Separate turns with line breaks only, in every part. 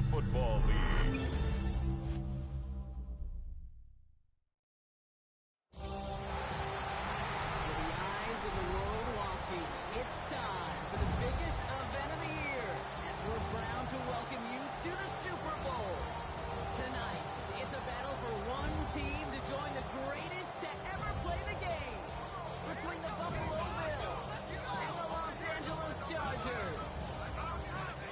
National Football League.
With the eyes of the world watching, it's time for the biggest event of the year as we're proud to welcome you to the Super Bowl. Tonight, it's a battle for one team to join the greatest to ever play the game. Between the Buffalo Bills and the Los Angeles Chargers.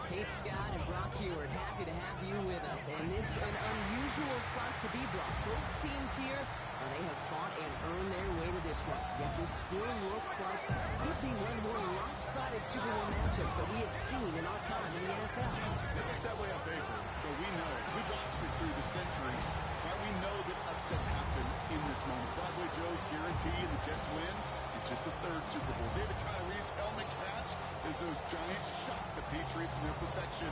Kate Scott and Brock Heward, happy to have you with us. And this an unusual spot to be, Brock. Both teams here, they have fought and earned their way to this one. Yet this still looks like could be one of the more lopsided Super Bowl matchups that we have seen in our time in the NFL.
It looks that way on paper, but we know it. We've watched it through the centuries. Right? We know that upsets happen in this moment. Broadway Joe's guarantee and the Jets win. It's just the third Super Bowl. David Tyree's helmet catch as those Giants shock the Patriots in their perfection.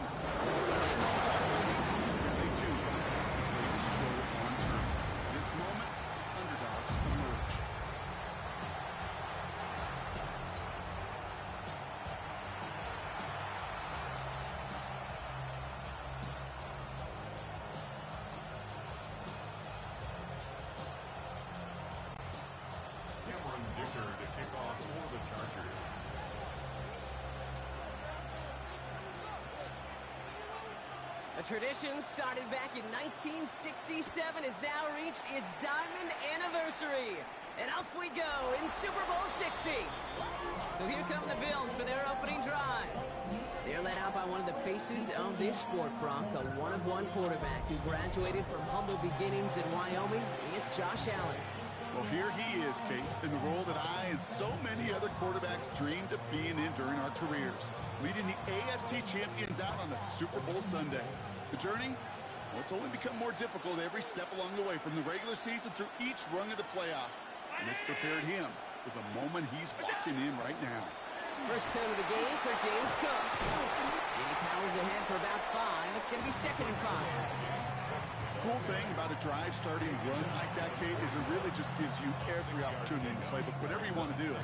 They too got the greatest show on turf. This moment, underdogs emerge.
Cameron Dicker to kick off for the Chargers.
A tradition started back in 1967 has now reached its diamond anniversary. And off we go in Super Bowl 60. So here come the Bills for their opening drive. They're led out by one of the faces of this sport, Brock, a one-of-one quarterback who graduated from humble beginnings in Wyoming. It's Josh Allen.
Well, here he is, Kate, in the role that I and so many other quarterbacks dreamed of being in during our careers, leading the AFC champions out on a Super Bowl Sunday. The journey? Well, it's only become more difficult every step along the way, from the regular season through each rung of the playoffs. And it's prepared him for the moment he's walking in right now.
First time of the game for James Cook. He powers ahead for about 5. It's going to be 2nd and 5.
Cool thing about a drive starting run like that, Kate, is it really just gives you every opportunity in the playbook, whatever you want to do.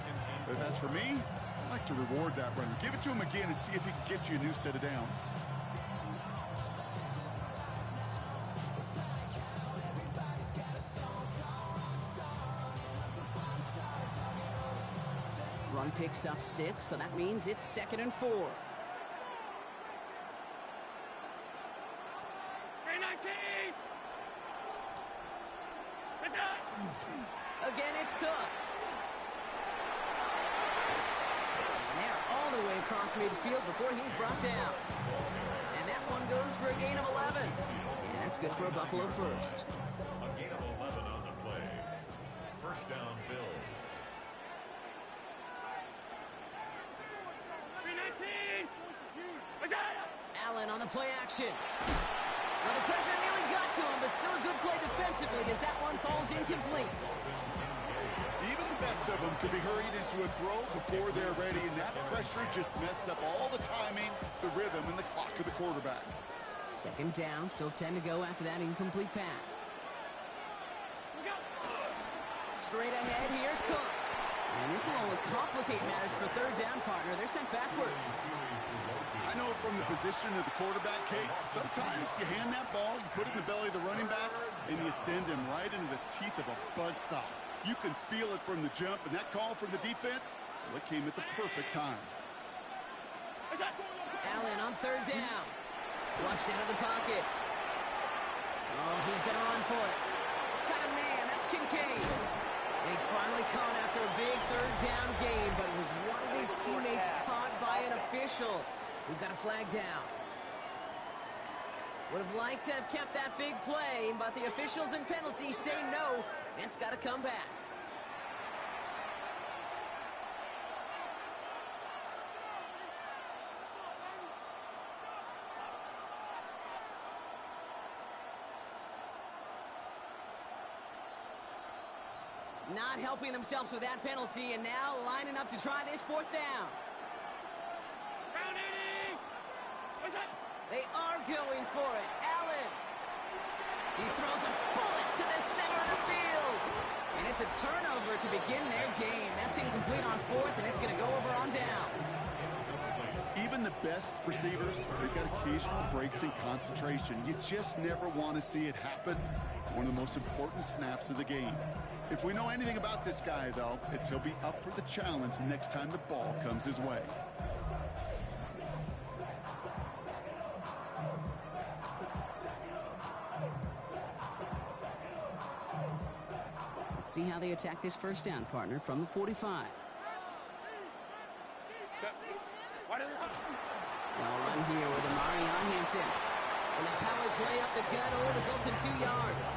But as for me, I like to reward that runner. Give it to him again and see if he can get you a new set of downs.
Run picks up 6, so that means it's 2nd and 4. Again, it's Cook. And they're all the way across midfield before he's brought down. And that one goes for a gain of 11. And that's good for a Buffalo first.
A gain of 11 on the play. First down, Bills.
Allen on the play action. Well, the pressure nearly got to him, but still a good play defensively as that one falls incomplete.
Even the best of them could be hurried into a throw before they're ready, and that pressure just messed up all the timing, the rhythm, and the clock of the quarterback.
2nd down, still 10 to go after that incomplete pass. Straight ahead, here's Cook. And this will only complicate matters for 3rd down, partner. They're sent backwards.
I know from the position of the quarterback, Kate, sometimes you hand that ball, you put it in the belly of the running back, and you send him right into the teeth of a buzzsaw. You can feel it from the jump, and that call from the defense, well, it came at the perfect time.
Allen on 3rd down. Flushed out of the pocket. Oh, he's going to run for it. Got a man, that's Kincaid. And he's finally caught after a big 3rd down game, but it was one of his teammates caught by an official. We've got a flag down. Would have liked to have kept that big play, but the officials and penalties say no, and it's got to come back. Not helping themselves with that penalty, and now lining up to try this 4th down. They are going for it. Allen. He throws a bullet to the center of the field. And it's a turnover to begin their game. That's incomplete on 4th, and it's going to go over on downs.
Even the best receivers, they've got occasional breaks in concentration. You just never want to see it happen. One of the most important snaps of the game. If we know anything about this guy, though, it's he'll be up for the challenge the next time the ball comes his way.
Let's see how they attack this first down, partner, from the 45. They'll run here with Amari on Hampton. And the power play up the gut results in 2 yards.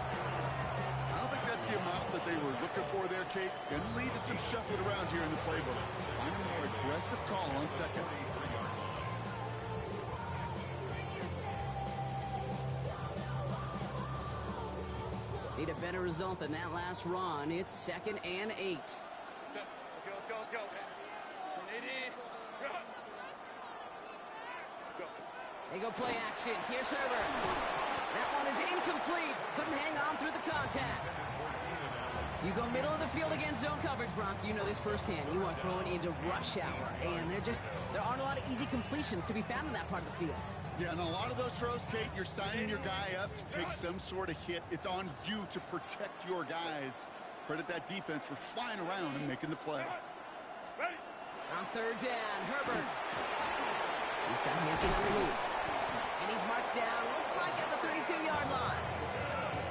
I don't think that's the amount that they were looking for there, Kate. Going to lead to some shuffling around here in the playbook. Find a more aggressive call on second.
Need a better result than that last run. It's 2nd and 8.
Let's go.
They go play action. Here's Herbert. That one is incomplete. Couldn't hang on through the contact. You go middle of the field against zone coverage, Brock. You know this firsthand. You are throwing into rush hour. And there aren't a lot of easy completions to be found in that part of the field.
Yeah, and a lot of those throws, Kate, you're signing your guy up to take some sort of hit. It's on you to protect your guys. Credit that defense for flying around and making the play.
On 3rd down, Herbert. He's got Hampton underneath. And he's marked down, looks like at the 32-yard line.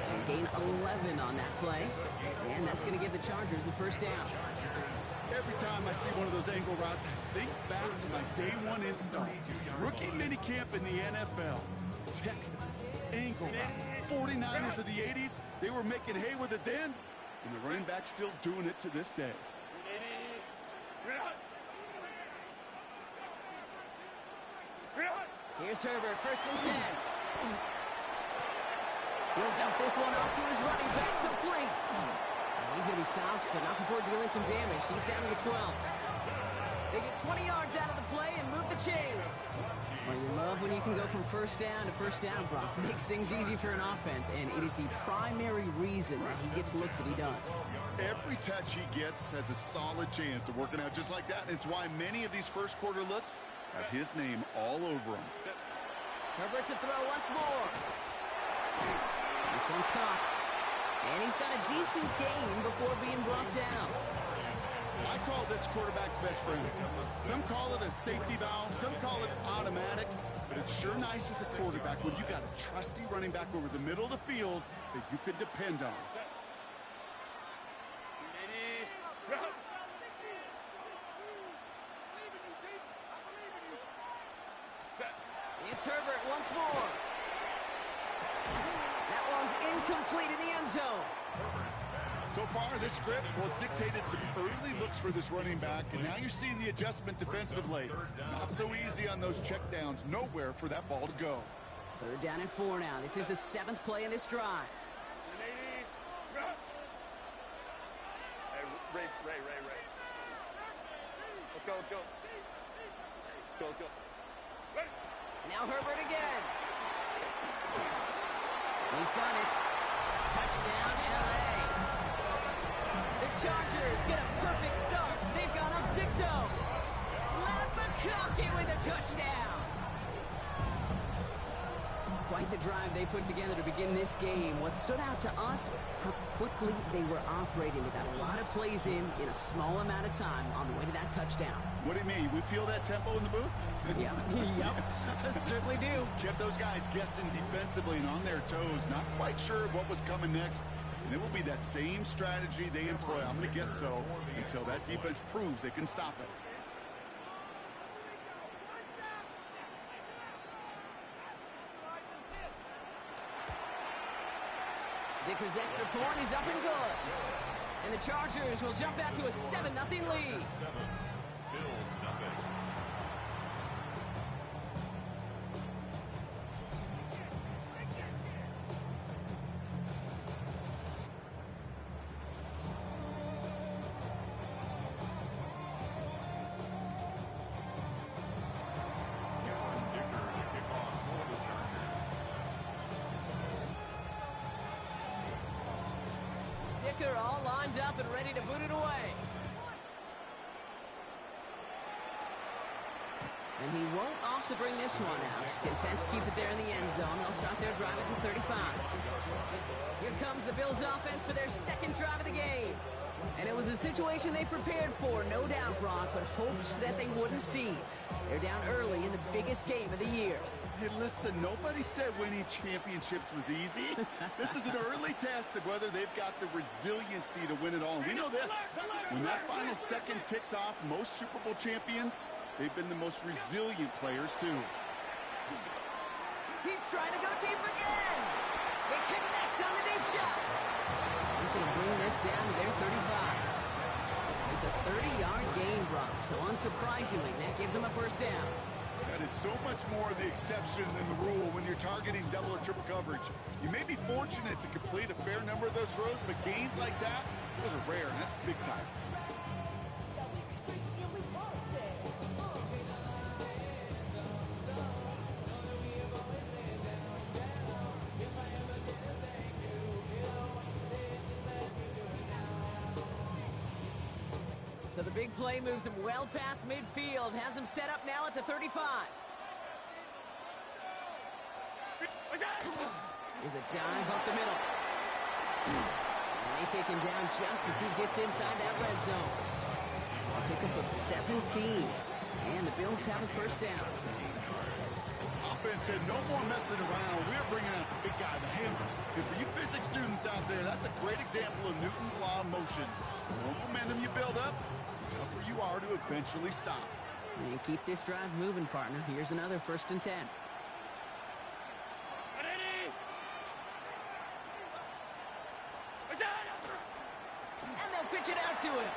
And gain 11 on that play. And that's going to give the Chargers the first down.
Every time I see one of those angle routes, I think back to my day one install. Rookie minicamp in the NFL. Texas, angle route. 49ers of the 80s, they were making hay with it then. And the running back's still doing it to this day.
Here's Herbert, 1st and 10. He'll dump this one off to his running back, complete. He's going to be stopped, but not before dealing some damage. He's down to the 12. They get 20 yards out of the play and move the chains. Well, you love when you can go from first down to first down, Brock. Makes things easy for an offense, and it is the primary reason that he gets looks that he does.
Every touch he gets has a solid chance of working out just like that. And it's why many of these first quarter looks have his name all over them.
Herbert to throw once more. This one's caught. And he's got a decent gain before being brought down.
I call this quarterback's best friend. Some call it a safety valve, some call it automatic, but it's sure nice as a quarterback when you got a trusty running back over the middle of the field that you could depend on.
It's Herbert once more. That one's incomplete in the end zone.
So far, this script, well, it's dictated some early looks for this running back, and now you're seeing the adjustment defensively. Not so easy on those checkdowns. Nowhere for that ball to go.
3rd down and 4 now. This is the 7th play in this drive.
Ray. Let's go.
Now Herbert again. He's got it. Touchdown, L.A. The Chargers get a perfect start. They've gone up 6-0. Matt McConkey with a touchdown. Quite the drive they put together to begin this game. What stood out to us, how quickly they were operating. They got a lot of plays in a small amount of time on the way to that touchdown.
What do you mean? We feel that tempo in the booth?
Yep, certainly do.
Kept those guys guessing defensively and on their toes, not quite sure what was coming next. And it will be that same strategy they employ, I'm going to guess so, until that defense proves they can stop it.
Dicker's extra point is up and good. And the Chargers will jump out to a 7-0 lead.
7, Bills nothing.
Dicker all lined up and ready to boot it away. And he won't opt to bring this one out. He's content to keep it there in the end zone. They'll start their drive at the 35. Here comes the Bills offense for their second drive of the game. And it was a situation they prepared for, no doubt, Brock, but hopes that they wouldn't see. They're down early in the biggest game of the year.
Hey, listen, nobody said winning championships was easy. This is an early test of whether they've got the resiliency to win it all. And we know this. When that final second ticks off, most Super Bowl champions, they've been the most resilient players, too.
He's trying to go deep again. They connect on the deep shot. He's going to bring this down to their 35. It's a 30-yard gain, Brock, so unsurprisingly, that gives them a first down.
That is so much more the exception than the rule when you're targeting double or triple coverage. You may be fortunate to complete a fair number of those throws, but gains like that, those are rare, and that's big time.
So the big play moves him well past midfield, has him set up now at the 35. Here's a dive up the middle. And they take him down just as he gets inside that red zone. A pickup of 17. And the Bills have a first down.
Offense said no more messing around. We're bringing out the big guy, the hammer. And for you physics students out there, that's a great example of Newton's law of motion. The more momentum you build up, the tougher you are to eventually stop.
And keep this drive moving, partner. Here's another 1st and 10. And they'll pitch it out to him.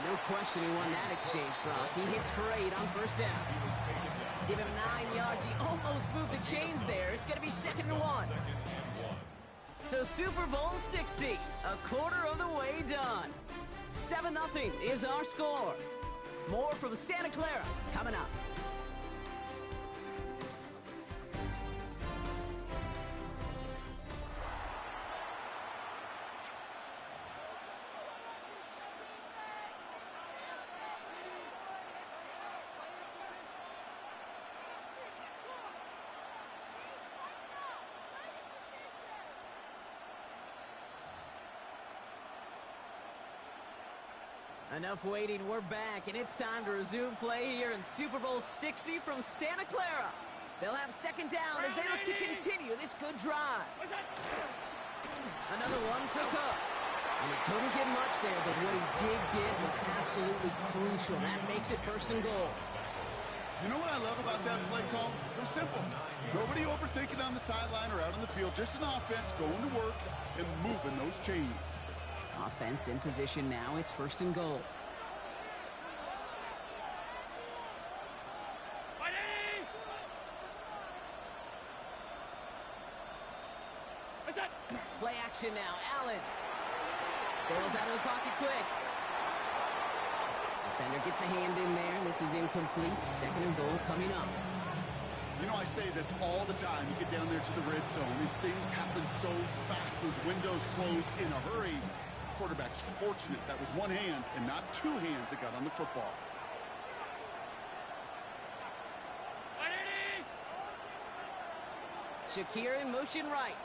No question he won that exchange, Brock. He hits for 8 on first down. Give him 9 yards. He almost moved the chains there. It's going to be 2nd and 1. So Super Bowl 60, a quarter of the way done. 7-0 is our score. More from Santa Clara coming up. Enough waiting, we're back, and it's time to resume play here in Super Bowl 60 from Santa Clara. They'll have 2nd down as they look to continue this good drive. Another one for Cook. And he couldn't get much there, but what he did get was absolutely crucial. That makes it 1st and goal.
You know what I love about that play call? It was simple. Nobody overthinking on the sideline or out on the field. Just an offense going to work and moving those chains.
Offense in position now. It's 1st and goal. Play action now. Allen. Bails out of the pocket quick. Defender gets a hand in there. This is incomplete. 2nd and goal coming up.
You know, I say this all the time. You get down there to the red zone, and things happen so fast. Those windows close in a hurry. Quarterback's fortunate that was one hand and not 2 hands that got on the football.
Shakir in motion right.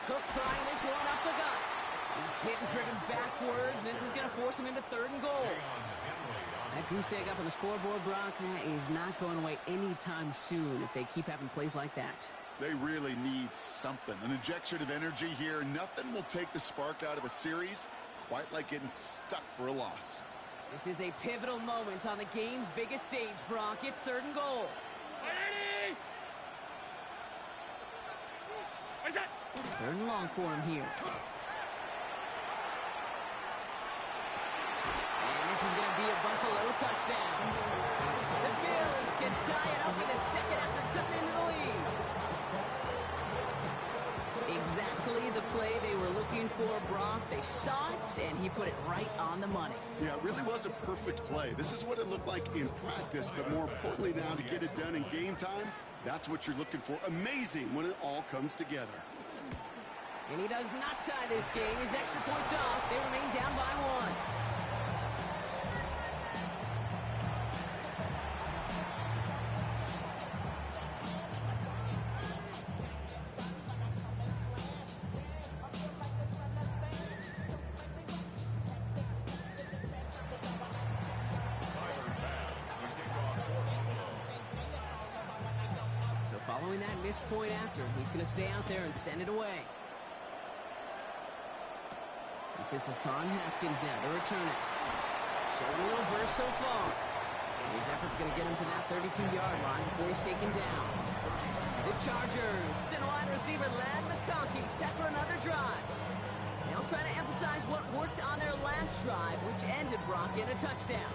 Cook trying this one up the gut. He's hit and driven backwards. This is going to force him into 3rd and goal. That goose egg up on the scoreboard, Brock, is not going away anytime soon if they keep having plays like that.
They really need something. An injection of energy here. Nothing will take the spark out of a series quite like getting stuck for a loss.
This is a pivotal moment on the game's biggest stage, Brock. It's 3rd and goal. 3rd and long for him here. And this is going to be a Buffalo touchdown. The Bills can tie it up in the 2nd after cutting into the lead. Exactly the play they were looking for, Brock. They saw it, and he put it right on the money.
Yeah, it really was a perfect play. This is what it looked like in practice, but more importantly now to get it done in game time, that's what you're looking for. Amazing when it all comes together.
And he does not tie this game. His extra points off. They remain down by 1. following that missed point after, he's going to stay out there and send it away. This is Hassan Haskins now to return it. Showing a little burst so far. And his effort's going to get him to that 32-yard line before he's taken down. The Chargers send wide receiver Ladd McConkey set for another drive. They'll try to emphasize what worked on their last drive, which ended Brock in a touchdown.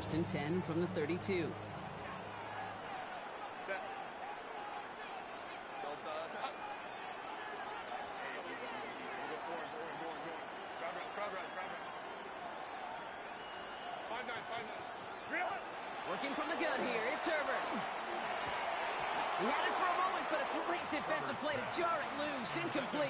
1st and 10 from the 32. Working from the gun here, it's Herbert. He had it for a moment, but a great defensive play to jar it loose, incomplete.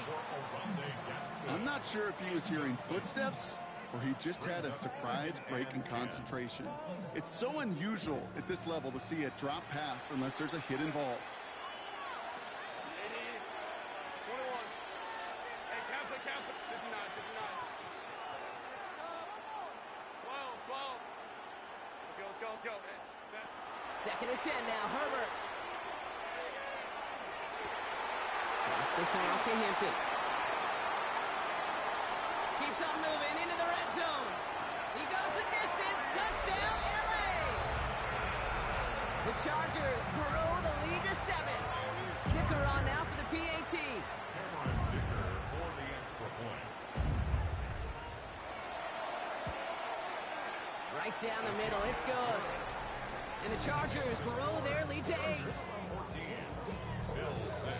I'm not sure if he was hearing footsteps or he just had a surprise break in concentration. It's so unusual at this level to see a drop pass unless there's a hit involved.
21. Hey, count it, 59, 12. Let's go. Hey,
2nd and 10 now, Herbert. Drops this one off to Hampton. Keeps on moving into the red zone. He goes the distance. Touchdown, LA! The Chargers grow the lead to 7. Dicker on now for the PAT.
Cameron Dicker for the extra point.
Right down the middle. It's good. And the Chargers grow their lead to 8.
14. Bills 6.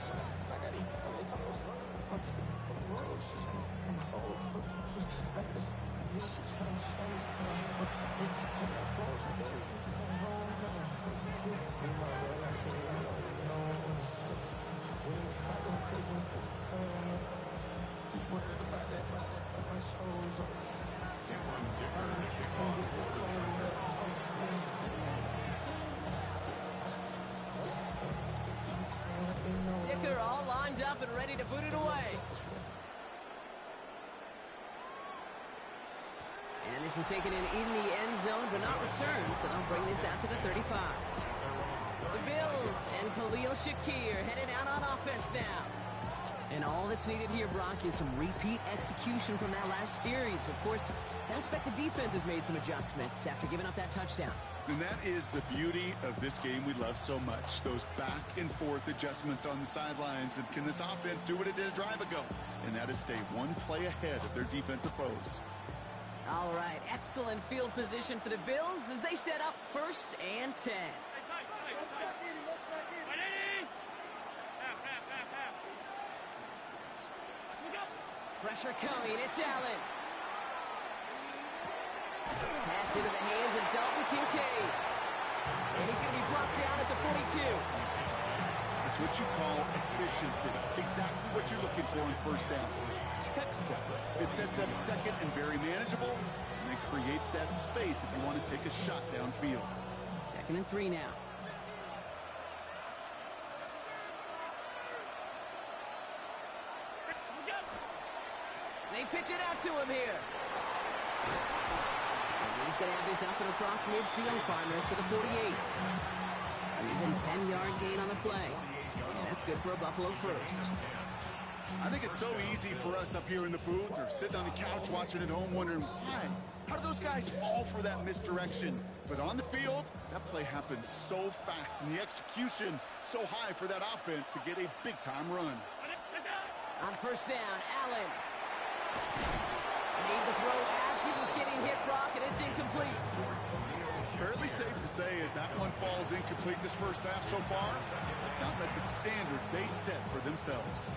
Dicker all lined up and ready to boot it away. And this is taken in the end zone, but not returned, so they'll bring this out to the 35. The Bills and Khalil Shakir headed out on offense now. And all that's needed here, Brock, is some repeat execution from that last series. Of course, I expect the defense has made some adjustments after giving up that touchdown.
And that is the beauty of this game we love so much. Those back and forth adjustments on the sidelines. And can this offense do what it did a drive ago? And that is stay one play ahead of their defensive foes.
All right, excellent field position for the Bills as they set up 1st and 10. Pressure coming, it's Allen. Pass into the hands of Dalton Kincaid. And he's going to be brought down at the 42.
It's what you call efficiency. Exactly what you're looking for in 1st down. Textbook. It sets up 2nd and very manageable, and it creates that space if you want to take a shot downfield.
2nd and 3 now. They pitch it out to him here. And he's going to have this up and across midfield, partner, to the 48. An even 10-yard gain on the play. And that's good for a Buffalo 1st.
I think it's so easy for us up here in the booth or sitting on the couch watching at home wondering, why? How do those guys fall for that misdirection? But on the field, that play happens so fast and the execution so high for that offense to get a big-time run.
On 1st down, Allen. Made the throw as he was getting hit, Brock, and it's incomplete.
Fairly safe to say as that one falls incomplete this 1st half so far, it's not met the standard they set for themselves.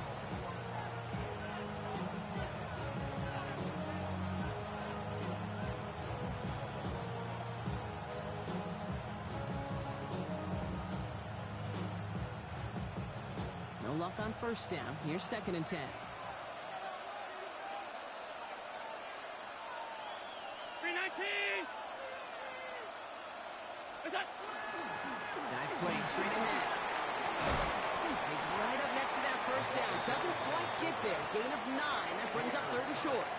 No luck on 1st down. Here's 2nd and 10. Dive play straight ahead. He's right up next to that 1st down. Doesn't quite get there. Gain of 9. That brings up 3rd and short.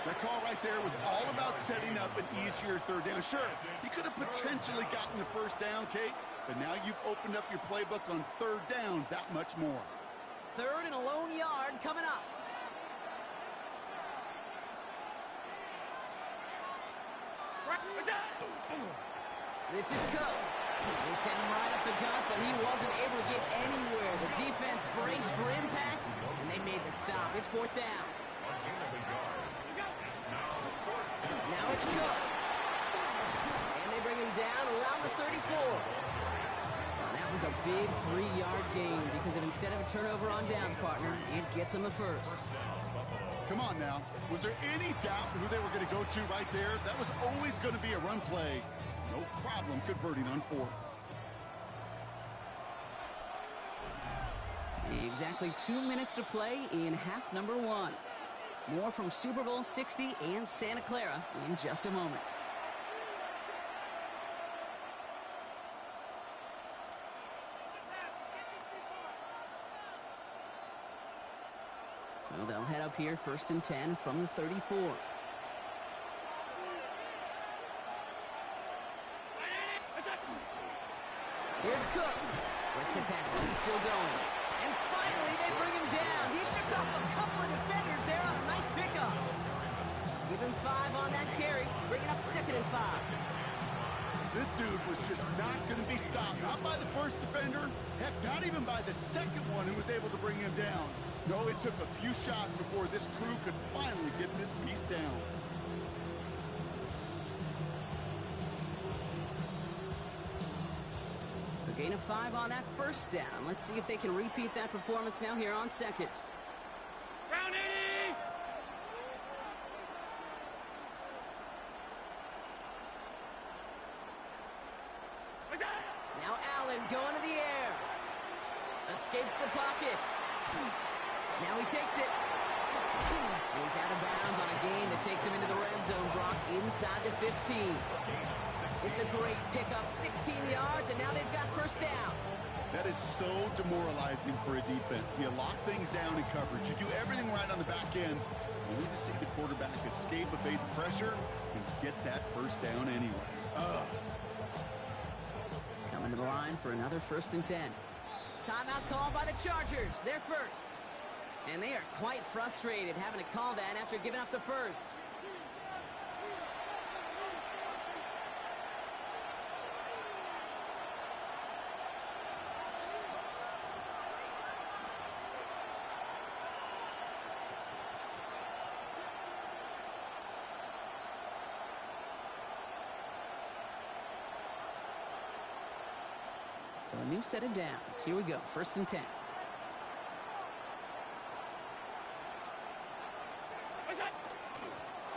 That call right there was all about setting up an easier third down. Sure, he could have potentially gotten the first down, Kate, but now you've opened up your playbook on third down that much more.
Third and a lone yard coming up. This is Cook. They sent him right up the gut, but he wasn't able to get anywhere. The defense braced for impact, and they made the stop. It's fourth down. Now it's Cook. And they bring him down around the 34. Well, that was a big 3-yard gain because of instead of a turnover on downs, partner, it gets him a first.
Come on now. Was there any doubt who they were going to go to right there? That was always going to be a run play. No problem converting on fourth.
Exactly 2 minutes to play in half number 1. More from Super Bowl 60 and Santa Clara in just a moment. So they'll head up here, 1st and 10 from the 34. Here's Cook. Blitz attack, he's still going. And finally, they bring him down. He shook up a couple of defenders there on a nice pickup. Give him 5 on that carry, bring it up 2nd and 5.
This dude was just not going to be stopped. Not by the first defender. Heck, not even by the second one who was able to bring him down. No, it took a few shots before this crew could finally get this piece down.
So gain of 5 on that first down. Let's see if they can repeat that performance now here on 2nd.
Round 80!
Now Allen going to the air. Escapes the pocket. Now he takes it. He's out of bounds on a gain that takes him into the red zone. Brock inside the 15. It's a great pickup, 16 yards, and now they've got first down.
That is so demoralizing for a defense. You lock things down in coverage. You do everything right on the back end. You need to see the quarterback escape, evade the pressure, and get that first down anyway.
Coming to the line for another 1st and 10. Timeout called by the Chargers. They're first. And they are quite frustrated having to call that after giving up the first. So a new set of downs. Here we go. 1st and 10.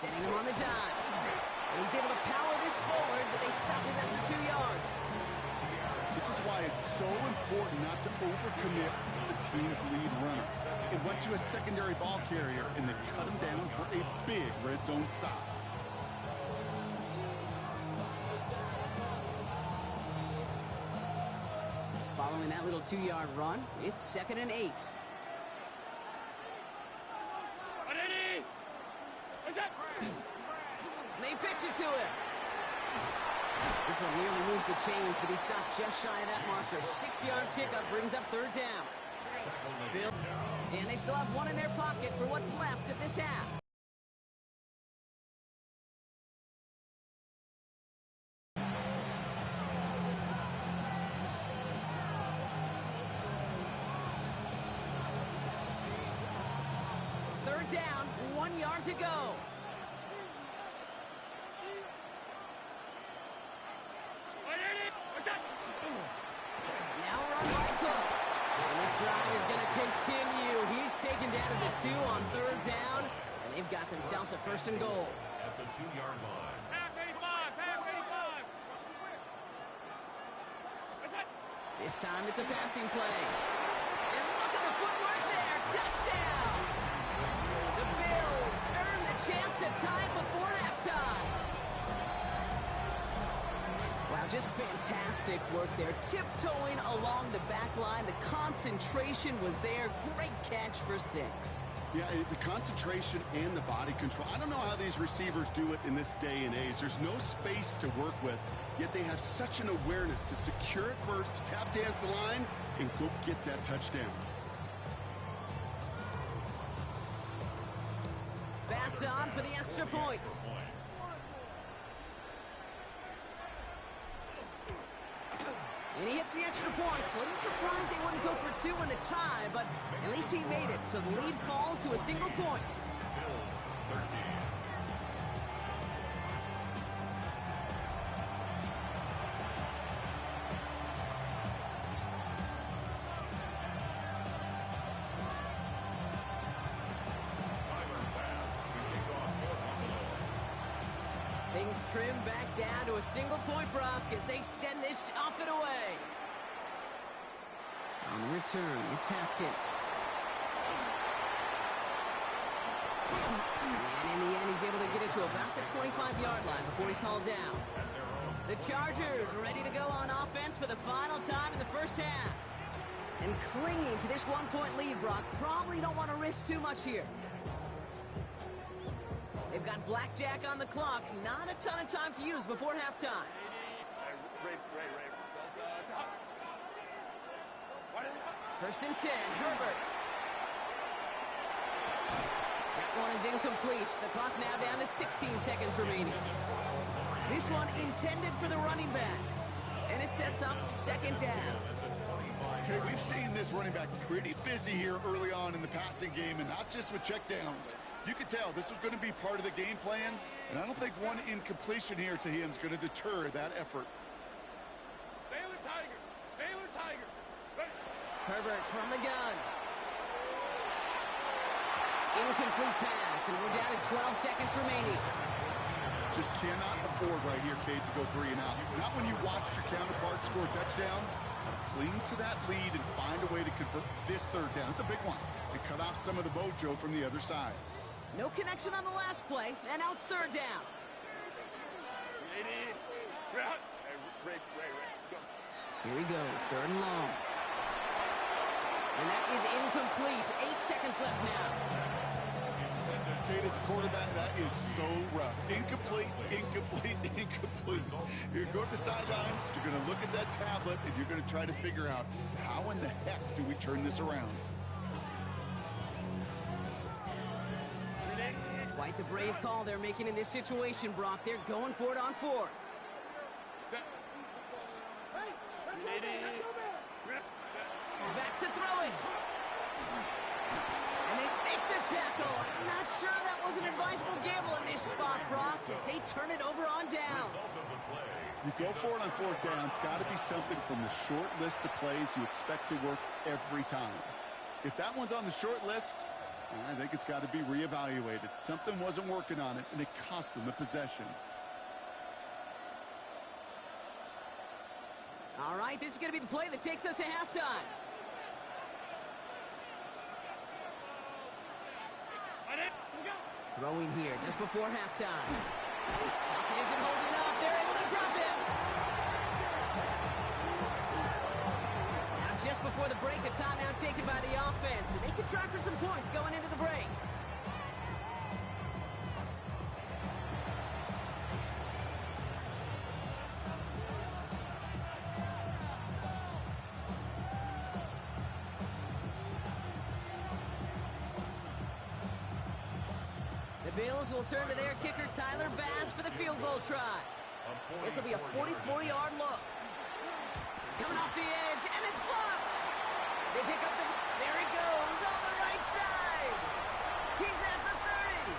Sending him on the dime. And he's able to power this forward, but they stop him after 2 yards.
This is why it's so important not to overcommit to the team's lead runner. It went to a secondary ball carrier, and they cut him down for a big red zone stop.
Following that little 2-yard run, it's 2nd and 8. They pitch it to him. This one nearly moves the chains, but he stopped just shy of that marker. 6-yard pickup brings up 3rd down. Bill, and they still have 1 in their pocket for what's left of this half. Third down, 1 yard to go. Now run by Cook. And this drive is going to continue. He's taken down to the 2 on 3rd down, and they've got themselves a 1st and goal.
At the 2-yard line.
Half 85!
This time it's a passing play. And look at the footwork there. Touchdown! The Bills earn the chance to tie before halftime. Wow, just fantastic work there. Tiptoeing along the back line. The concentration was there. Great catch for 6.
Yeah, the concentration and the body control. I don't know how these receivers do it in this day and age. There's no space to work with, yet they have such an awareness to secure it first, tap dance the line, and go get that touchdown.
Pass on for the extra point. And he hits the extra point. A little surprised they wouldn't go for 2 in the tie, but at least he made it. So the lead falls to a single point.
Bills 13. Tyler pass to kick off for Buffalo.
Things trim back down to a single point, Brock, as they send this off and away. On the return, it's Haskins. And in the end, he's able to get it to about the 25-yard line before he's hauled down. The Chargers ready to go on offense for the final time in the first half. And clinging to this one-point lead, Brock, probably don't want to risk too much here. They've got blackjack on the clock. Not a ton of time to use before halftime. First and 10, Herbert. That one is incomplete. The clock now down to 16 seconds remaining. This one intended for the running back. And it sets up second down.
Okay, we've seen this running back pretty busy here early on in the passing game, and not just with checkdowns. You could tell this was going to be part of the game plan, and I don't think one incompletion here to him is going to deter that effort.
Baylor Tiger. Baylor Tiger.
Herbert from the gun. Incomplete pass, and we're down to 12 seconds remaining.
Just cannot afford right here, Cade, to go 3 and out. Not when you watched your counterpart score a touchdown. Cling to that lead and find a way to convert this third down. It's a big one. And cut off some of the mojo from the other side.
No connection on the last play, and now it's third down. Here he goes, third and long. And that is incomplete. 8 seconds left now.
Cade, as a quarterback, that is so rough. Incomplete, incomplete, incomplete. You're going to the sidelines, you're going to look at that tablet, and you're going to try to figure out how in the heck do we turn this around.
Quite the brave call they're making in this situation, Brock. They're going for it on 4th. Back to throw it. And they make the tackle. I'm not sure that was an advisable gamble in this spot, Brock, as they turn it over on downs.
You go for it on 4th down. It's got to be something from the short list of plays you expect to work every time. If that one's on the short list, I think it's got to be reevaluated. Something wasn't working on it, and it cost them a possession.
All right, this is going to be the play that takes us to halftime. Throwing here just before halftime. Pocket isn't holding up. They're able to drop him. Now just before the break, a timeout taken by the offense. And they can try for some points going into the break. Bills will turn to their kicker, Tyler Bass, for the field goal try. This will be a 44-yard look. Coming off the edge, and it's blocked. They pick up the... There he goes, on the right side. He's at the 30.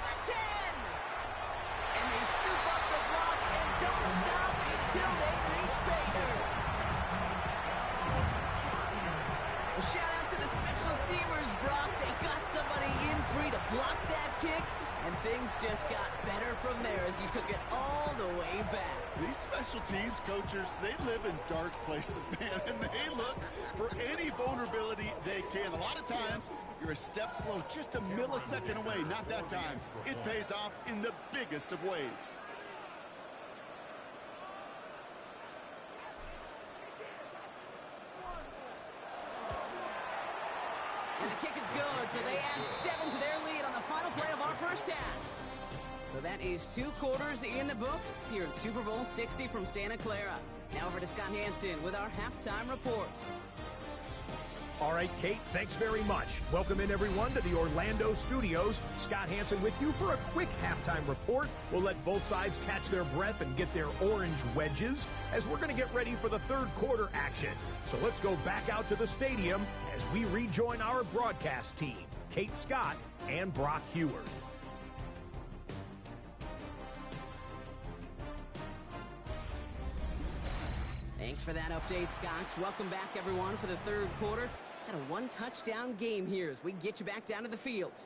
The 10. And they scoop up the block and don't stop until they reach Bader. A shout out to the special teamers, Brock. They got somebody in free to block that kick, and things just got better from there as he took it all the way back.
These special teams coaches, they live in dark places, man, and they look for any vulnerability they can. A lot of times, you're a step slow, just a millisecond away. Not that time. It pays off in the biggest of ways.
the kick is good, so they add 7 to their lead on the final play of our first half. So that is 2 quarters in the books here at Super Bowl 60 from Santa Clara. Now over to Scott Hansen with our halftime report.
All right, Kate, thanks very much. Welcome in, everyone, to the Orlando studios. Scott Hansen with you for a quick halftime report. We'll let both sides catch their breath and get their orange wedges as we're going to get ready for the third quarter action. So let's go back out to the stadium as we rejoin our broadcast team, Kate Scott and Brock Heward.
Thanks for that update, Scott. Welcome back, everyone, for the third quarter. Got a 1-touchdown game here as we get you back down to the field.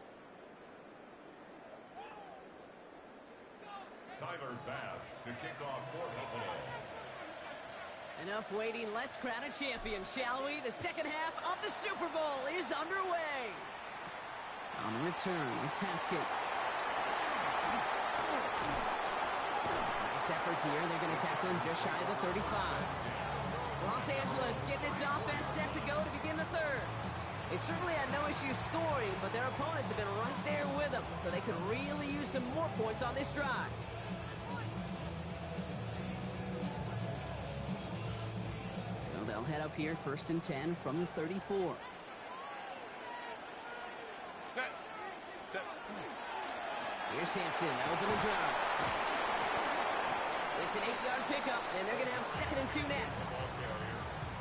Tyler Bass to kick off for Buffalo.
Enough waiting. Let's crown a champion, shall we? The second half of the Super Bowl is underway. On the return, it's Haskins. Nice effort here. They're going to tackle him just shy of the 35. Los Angeles getting its offense set to go to begin the third. They certainly had no issue scoring, but their opponents have been right there with them, so they could really use some more points on this drive. So they'll head up here, 1st and 10 from the 34.
Set.
Here's Hampton, open the drive. It's an 8-yard pickup, and they're going to have 2nd and 2 next.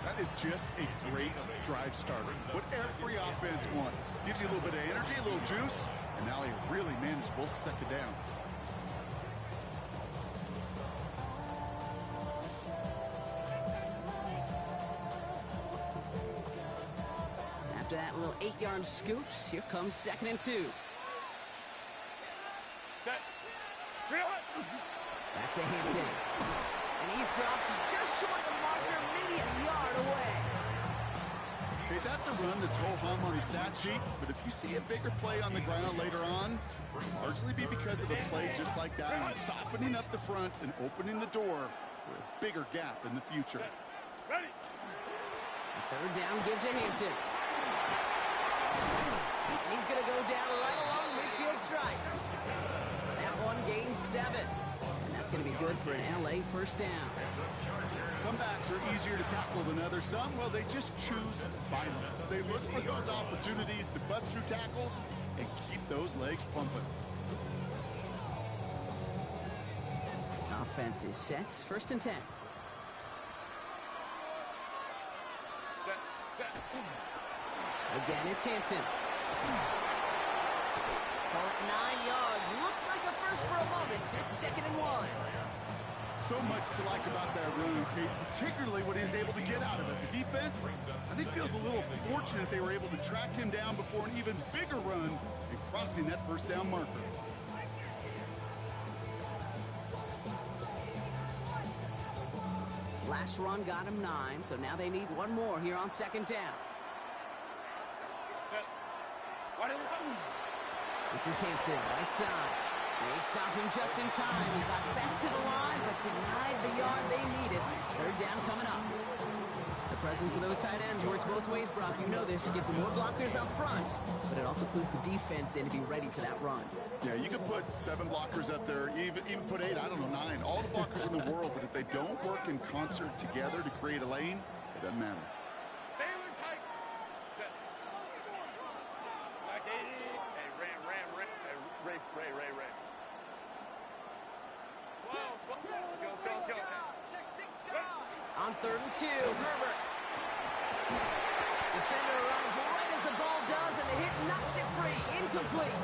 That is just a great drive starter. What every offense wants. Gives you a little bit of energy, a little juice, and now a really manageable second down.
After that little 8-yard scoot, here comes 2nd and 2.
Set. Reel it.
Back to Hampton. And he's dropped just short of the marker, maybe a yard away.
Okay, that's a run that's ho-hum on the stat sheet, but if you see a bigger play on the ground later on, it'll largely be because of a play just like that one, softening up the front and opening the door for a bigger gap in the future.
Ready.
A 3rd down give to Hampton. And he's going to go down right along the midfield stripe. That one gains 7. It's going to be good for an LA first down.
Some backs are easier to tackle than others. Some, well, they just choose violence. They look for those opportunities to bust through tackles and keep those legs pumping.
Offense is set. 1st and 10.
Set.
Again, it's Hampton. Call it 9 yards. Looks like a first for a moment. It's 2nd and 1.
So much to like about that run, Kate, particularly what he was able to get out of it. The defense, I think, feels a little fortunate they were able to track him down before an even bigger run and crossing that first down marker.
Last run got him 9, so now they need one more here on 2nd down.
Set. Wide open.
This is Hampton, right side. They stop him just in time. He got back to the line, but denied the yard they needed. 3rd down coming up. The presence of those tight ends works both ways, Brock. You know this. Gives them more blockers up front, but it also clues the defense in to be ready for that run.
Yeah, you could put 7 blockers up there, even put 8, I don't know, 9. All the blockers in the world, but if they don't work in concert together to create a lane, it doesn't matter.
Baylor tight. Set. Back 80. Hey, Ram. Hey, Ray. Whoa. Let's go.
On 3rd and 2, Herbert. Defender arrives right as the ball does, and the hit knocks it free. Incomplete.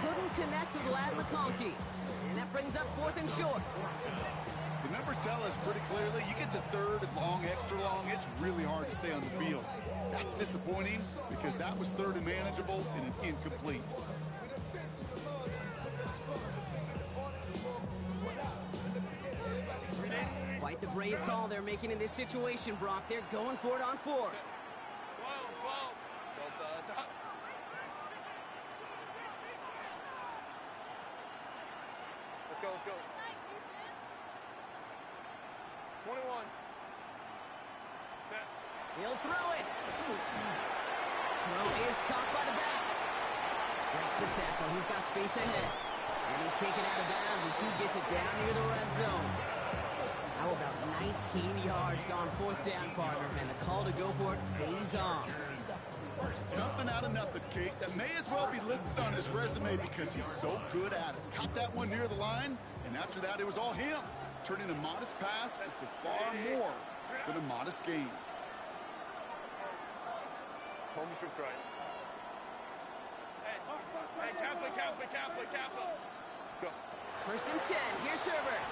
Couldn't connect with Ladd McConkey. And that brings up 4th and short.
The numbers tell us pretty clearly, you get to 3rd and long, extra long, it's really hard to stay on the field. That's disappointing because that was 3rd and manageable and an incomplete.
Quite the brave call they're making in this situation, Brock. They're going for it on 4th.
Whoa. Go, Buzz. Up. Let's go. 21. Set.
He'll throw it. Throw is caught by the back. Breaks the tackle. He's got space ahead. And he's taken out of bounds as he gets it down near the red zone. How about 19 yards on fourth down, partner? And the call to go for it pays off.
Something out of nothing, Kate. That may as well be listed on his resume because he's so good at it. Caught that one near the line, and after that, it was all him. Turning a modest pass into far more than a modest gain.
Home troops right. Hey, Kaplan. Let's go.
First and 10. Here's Herbert.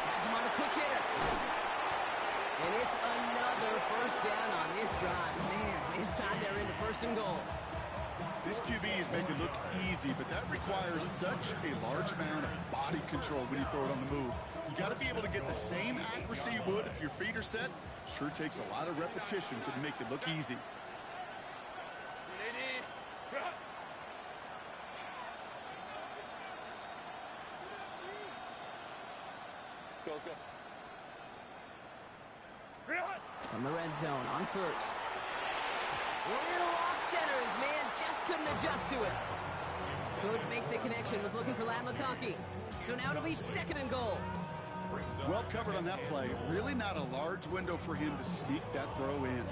Has him on the quick hitter. And it's another first down on this drive. Man, this time they're into first and goal.
This QB is making it look easy, but that requires such a large amount of body control when you throw it on the move. You got to be able to get the same accuracy you would if your feet are set. Sure takes a lot of repetition to make it look easy.
Go.
From the red zone on first. Little off center. His man just couldn't adjust to it. Couldn't make the connection. Was looking for Ladd McConkey. So now it'll be second and goal.
Well covered on that play. Really not a large window for him to sneak that throw in.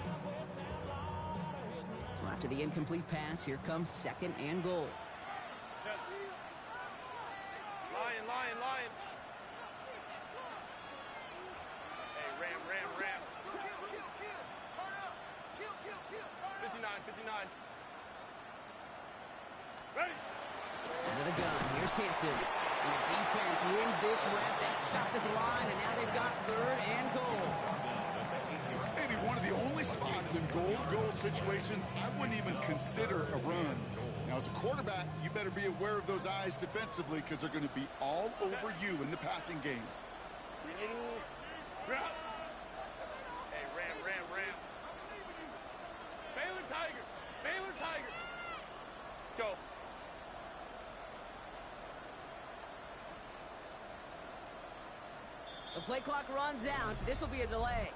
So after the incomplete pass, here comes second and goal.
Lion. Hey, ram. 59. Ready?
Out of the gun, here's Hampton. And the defense wins this rep. That's stopped at the line, and now they've got third and goal.
This may be one of the only spots in goal-to-goal situations I wouldn't even consider a run. Now, as a quarterback, you better be aware of those eyes defensively because they're going to be all over you in the passing game.
Hey, ram. Baylor Tiger. Go.
The play clock runs out. This will be a delay.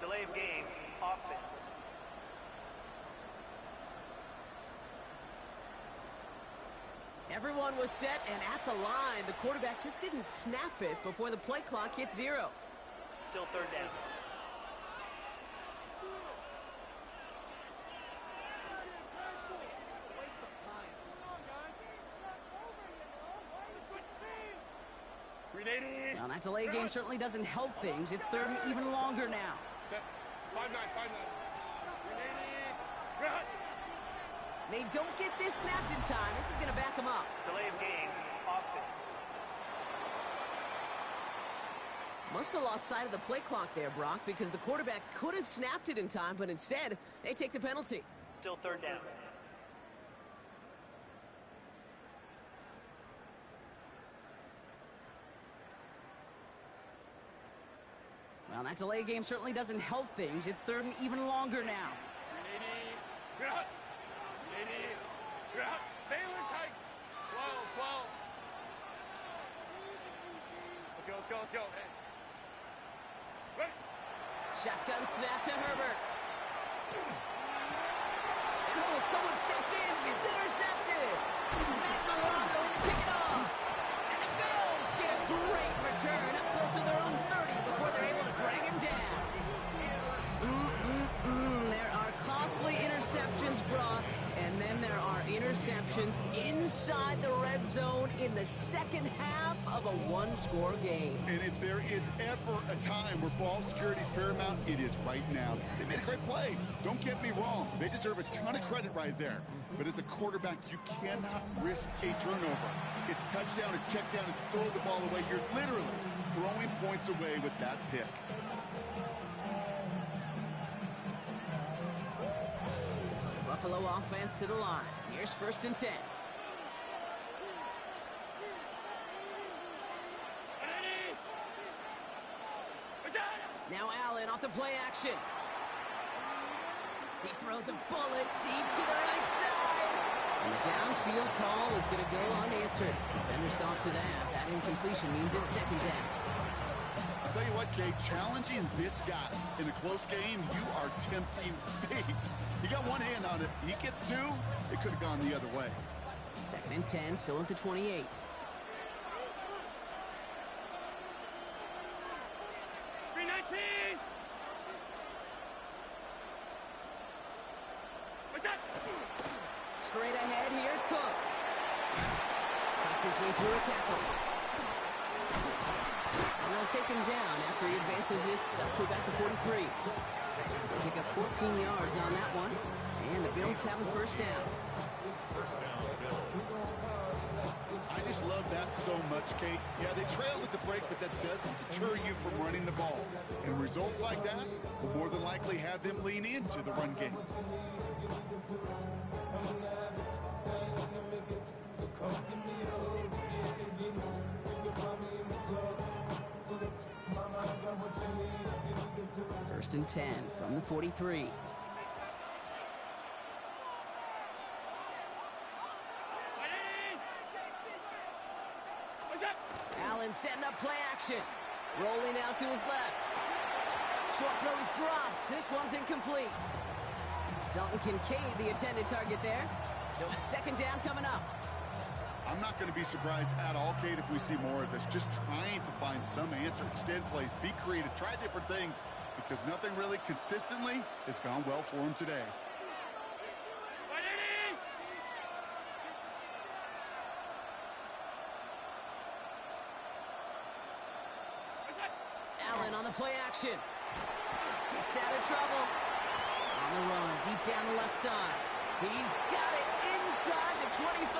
Delay of game. Offense.
Everyone was set and at the line. The quarterback just didn't snap it before the play clock hit 0.
Still third down.
Now that delay game certainly doesn't help things. It's third and even longer now.
5-9.
They don't get this snapped in time. This is going to back them up.
Delay of game. Offense.
Must have lost sight of the play clock there, Brock, because the quarterback could have snapped it in time, but instead, they take the penalty.
Still third down.
Well, that delay game certainly doesn't help things. It's third and even longer now.
Baylor tight. 12. Let's go. Hey. Ready.
Shotgun snap to Herbert. And someone stepped in. It's intercepted. Matt Milano to pick it off. And the Bills get a great return up close to their own 30 before they're able to drag him down. There are costly interceptions, Brock. And then there are interceptions inside the red zone in the second half of a one-score game.
And if there is ever a time where ball security is paramount, it is right now. They made a great play. Don't get me wrong. They deserve a ton of credit right there. But as a quarterback, you cannot risk a turnover. It's touchdown, it's check down, it's throw the ball away. You're literally throwing points away with that pick.
Buffalo offense to the line. Here's first and 10. Now Allen off the play action. He throws a bullet deep to the right side. And the downfield call is going to go unanswered. Defender saw to that. That incompletion means it's second down.
tell you what, Kate, challenging this guy in a close game, you are tempting fate. He got one hand on it. He gets two. It could have gone the other way.
2nd and 10, still at the 28. Straight ahead, here's Cook. Cuts his way through a tackle. And they'll take him down after he advances this up to about the 43. They'll pick up 14 yards on that one. And the Bills have a first down.
First down, Bills.
I just love that so much, Kate. Yeah, they trailed at the break, but that doesn't deter you from running the ball. And results like that will more than likely have them lean into the run game.
First and 10 from the 43. Allen setting up play action. Rolling out to his left. Short throw is dropped. This one's incomplete. Dalton Kincaid, the intended target there. So it's second down coming up.
I'm not going to be surprised at all, Kate, if we see more of this. Just trying to find some answer. Extend plays, be creative, try different things, because nothing really consistently has gone well for him today.
Allen on the play action. Gets out of trouble. On the run, deep down the left side. He's got it inside the 25.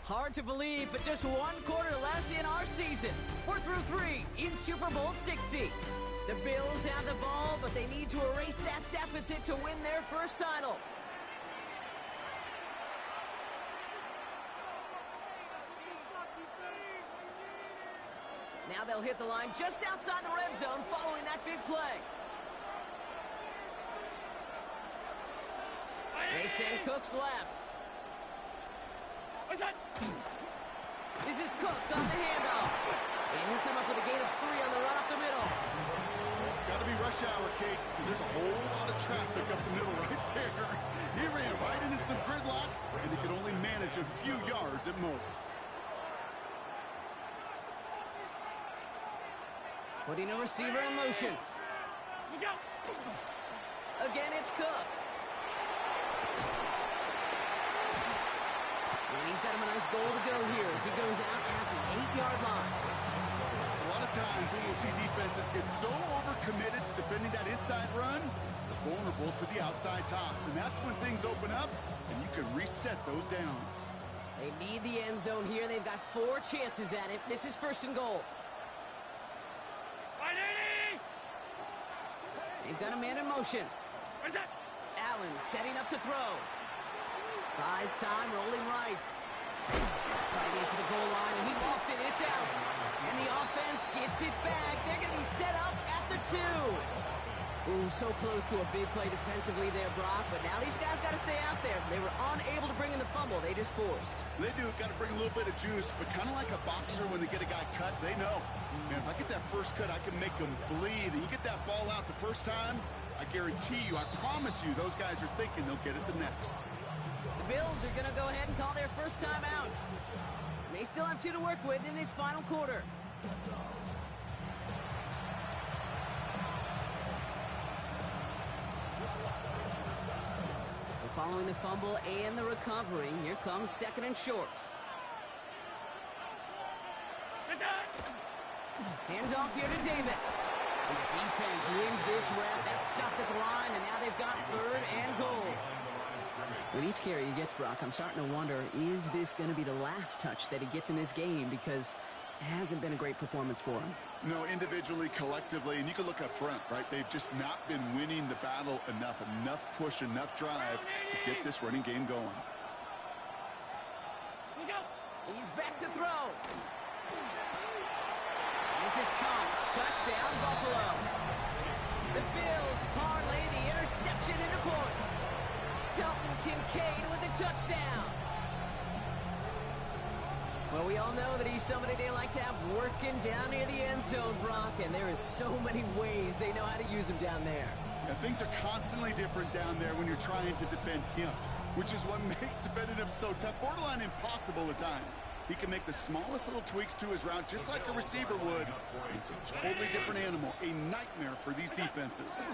Hard to believe, but just one quarter left in our season. We're through 3 in Super Bowl 60. The Bills have the ball, but they need to erase that deficit to win their first title. Now they'll hit the line just outside the red zone following that big play. They send Cooks left. This is Cook on the handoff. And he'll come up with a gain of 3 on the run up the middle.
Got to be rush hour, Kate, because there's a whole lot of traffic up the middle right there. He ran right into some gridlock, and he could only manage a few yards at most.
Putting a receiver in motion. Again, it's Cook. And he's got him a nice goal to go here as he goes out at the 8-yard line.
A lot of times when you'll see defenses get so overcommitted to defending that inside run, they're vulnerable to the outside toss. And that's when things open up, and you can reset those downs.
They need the end zone here. They've got 4 chances at it. This is first and goal. They've got a man in motion. Allen setting up to throw. Buys time, rolling right. Fighting for the goal line, and he lost it. It's out. And the offense gets it back. They're going to be set up at the 2. Ooh, so close to a big play defensively there, Brock. But now these guys got to stay out there. They were unable to bring in the fumble. They just forced.
They do. Got to bring a little bit of juice, but kind of like a boxer when they get a guy cut, they know. Man, if I get that first cut, I can make them bleed. And you get that ball out the first time, I guarantee you, I promise you, those guys are thinking they'll get it the next.
The Bills are going to go ahead and call their first time out. They still have 2 to work with in this final quarter. So following the fumble and the recovery, here comes second and short. Handoff here to Davis. And the defense wins this rep. That's stopped at the line, and now they've got 3rd and goal. With each carry he gets, Brock, I'm starting to wonder, is this going to be the last touch that he gets in this game? Because it hasn't been a great performance for him.
No, individually, collectively, and you can look up front, right? They've just not been winning the battle enough push, enough drive to get this running game going.
He's back to throw. This is Cox. Touchdown, Buffalo. Well, we all know that he's somebody they like to have working down near the end zone, Brock, and there is so many ways they know how to use him down there.
Yeah, things are constantly different down there when you're trying to defend him, which is what makes defending him so tough, borderline impossible at times. He can make the smallest little tweaks to his route just like a receiver would. It's a totally different animal, a nightmare for these defenses.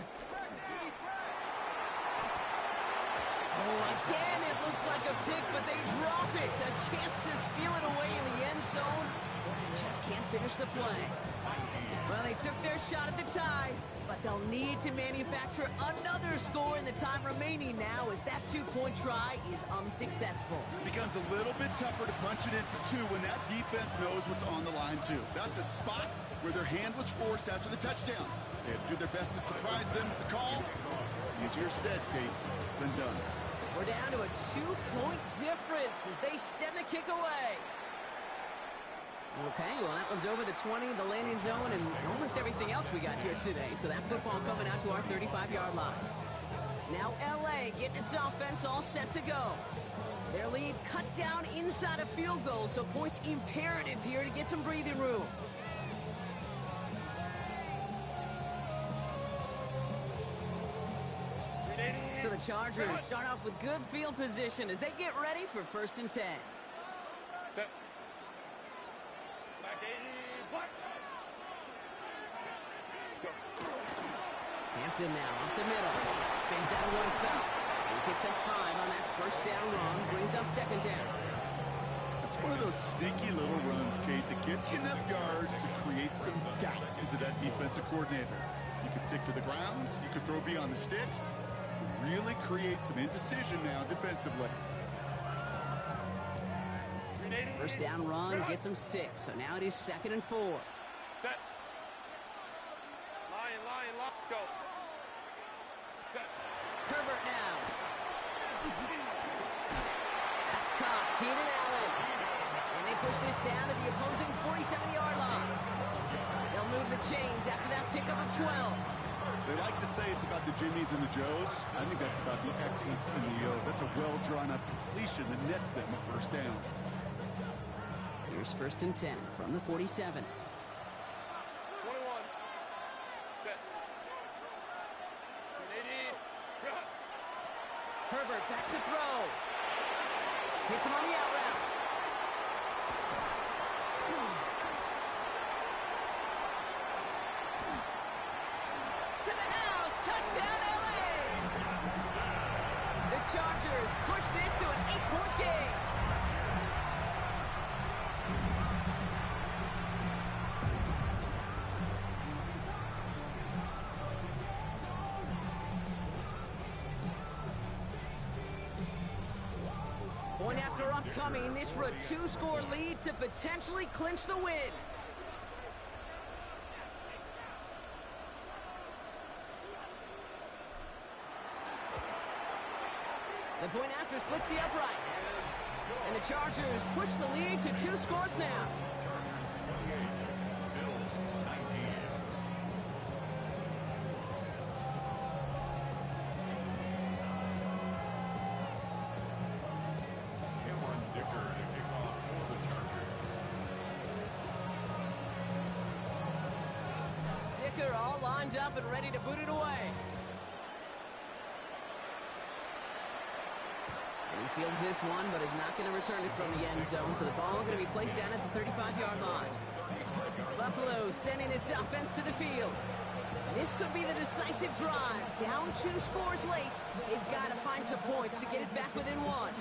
Oh, again, it looks like a pick, but they drop it. A chance to steal it away in the end zone. Just can't finish the play. Well, they took their shot at the tie, but they'll need to manufacture another score in the time remaining now as that two-point try is unsuccessful.
It becomes a little bit tougher to punch it in for two when that defense knows what's on the line, too. That's a spot where their hand was forced after the touchdown. They had to do their best to surprise them with the call. Easier said, Kate, than done.
We're down to a two-point difference as they send the kick away. Okay, well, that one's over the 20, the landing zone, and almost everything else we got here today. So that football coming out to our 35-yard line. Now LA getting its offense all set to go. Their lead cut down inside a field goal, so points imperative here to get some breathing room. So the Chargers start off with good field position as they get ready for 1st and 10.
Set.
Hampton now up the middle. Spins out of one side. He picks up 5 on that 1st down run. Brings up 2nd down.
That's one of those sneaky little runs, Kate, that gets you enough yards to create some doubt into that defensive coordinator. You could stick to the ground. You could throw beyond the sticks. Really create some indecision now defensively.
1st down run gets him 6. So now it is 2nd and 4.
Set. Line, lock, go. Set.
Herbert now. That's caught. Keenan Allen. And they push this down to the opposing 47-yard line. They'll move the chains after that pickup of 12.
They like to say it's about the Jimmies and the Joes. I think that's about the X's and the O's. That's a well-drawn-up completion that nets them a 1st down.
Here's 1st and 10 from the 47.
21. Set. 180.
Herbert back to throw. Hits him on the out route. To the house. Touchdown, LA. The Chargers push this to an 8-point game. Point after upcoming, this for a 2-score lead to potentially clinch the win. The point after splits the uprights. And the Chargers push the lead to 2 scores now. Dicker all lined up and ready to boot it away. And he fields this one, but is not going to return it from the end zone, so the ball going to be placed down at the 35-yard line. Buffalo sending its offense to the field. This could be the decisive drive. Down 2 scores late. They've got to find some points to get it back within 1.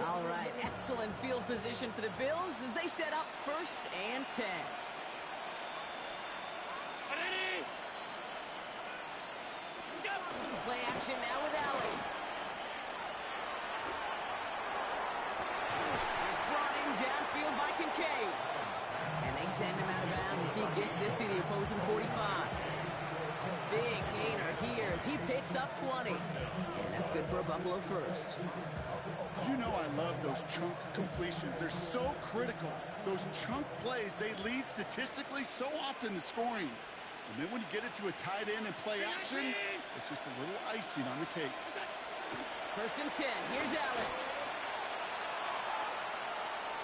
All right, excellent field position for the Bills as they set up 1st and 10. Play action now with Allen. It's brought in downfield by Kincaid. And they send him out of bounds as he gets this to the opposing 45. Big gainer here as he picks up 20. And that's good for a Buffalo 1st.
You know I love those chunk completions. They're so critical. Those chunk plays, they lead statistically so often to scoring. And then when you get it to a tight end and play action, it's just a little icing on the cake.
First and 10. Here's Allen.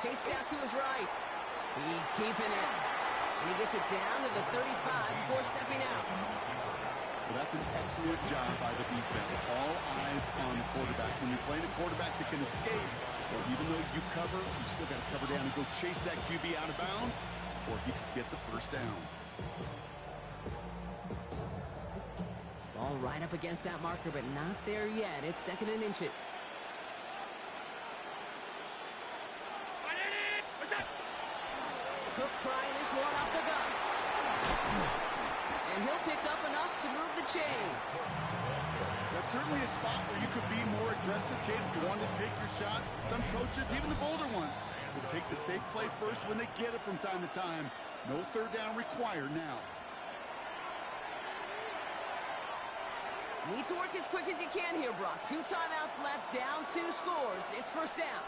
Chased out to his right. He's keeping it. And he gets it down to the 35 before stepping out.
Well, that's an excellent job by the defense. All eyes on the quarterback. When you're playing a quarterback that can escape, well, even though you cover, you still got to cover down and go chase that QB out of bounds, or he could get the first down.
Ball right up against that marker, but not there yet. It's 2nd and inches. Cook trying this one off the gun. And he'll pick up enough to move the chains.
That's certainly a spot where you could be more aggressive, Kate, if you wanted to take your shots. Some coaches, even the bolder ones, will take the safe play first when they get it from time to time. No third down required now.
Need to work as quick as you can here, Brock. 2 timeouts left, down 2 scores. It's first down.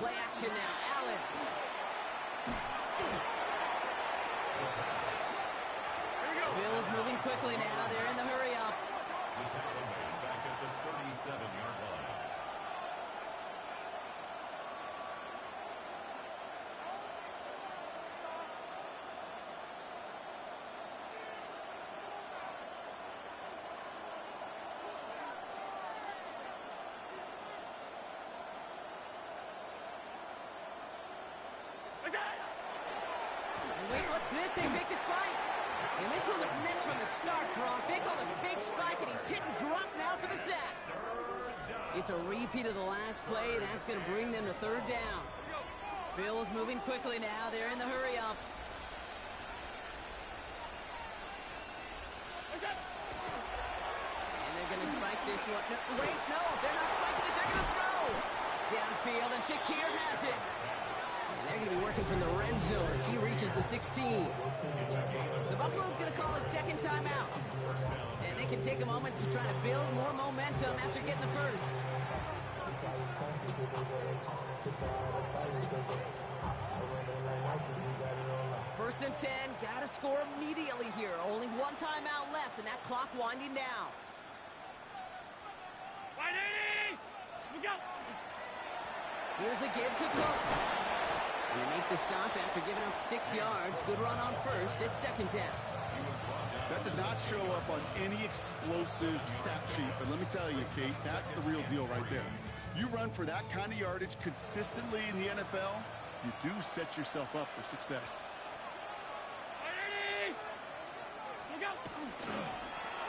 Play action now, Allen. Bills moving quickly now. They're in the hurry up.
The tackle made back at the 37-yard line.
Wait, what's this? They make a spike. And this was a miss from the start, Gronk. They call it a fake spike, and he's hit and drop now for the sack. It's a repeat of the last play. That's going to bring them to 3rd down. Bills moving quickly now. They're in the hurry up. And they're going to spike this one. No, wait, no, they're not spiking it. They're going to throw. Downfield, and Shakir has it. And they're going to be working from the red zone as he reaches the 16. The Buffalo's going to call it 2nd timeout. And they can take a moment to try to build more momentum after getting the first. First and 10, got to score immediately here. Only 1 timeout left, and that clock winding down. Here's a give to Cook. And they make the stop after giving up 6 yards. Good run on first. It's 2nd down.
That does not show up on any explosive stat sheet, but let me tell you, Kate, that's the real deal right there. You run for that kind of yardage consistently in the NFL, you do set yourself up for success.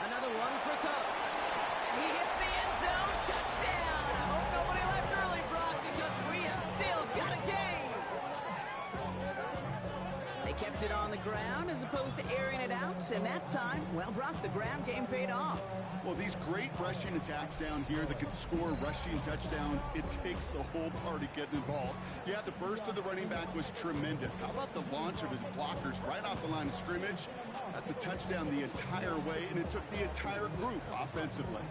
Another one for Cook. And he hits the end zone. Touchdown. I hope nobody left early, Brock, because we have still got a game. They kept it on the ground as opposed to airing it out, and that time, well, Brock, the ground game paid off.
Well, these great rushing attacks down here that can score rushing touchdowns, it takes the whole party getting involved. Yeah, the burst of the running back was tremendous. How about the launch of his blockers right off the line of scrimmage? That's a touchdown the entire way, and it took the entire group offensively.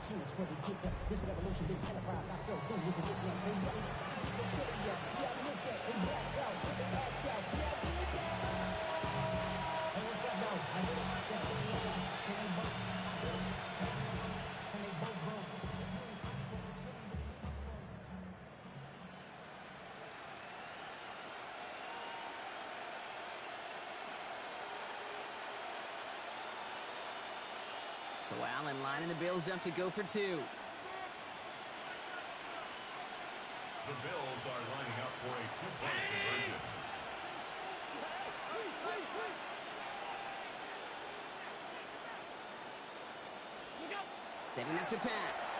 So Allen lining the Bills up to go for 2.
The Bills are lining up for a 2-point conversion.
Setting up to pass.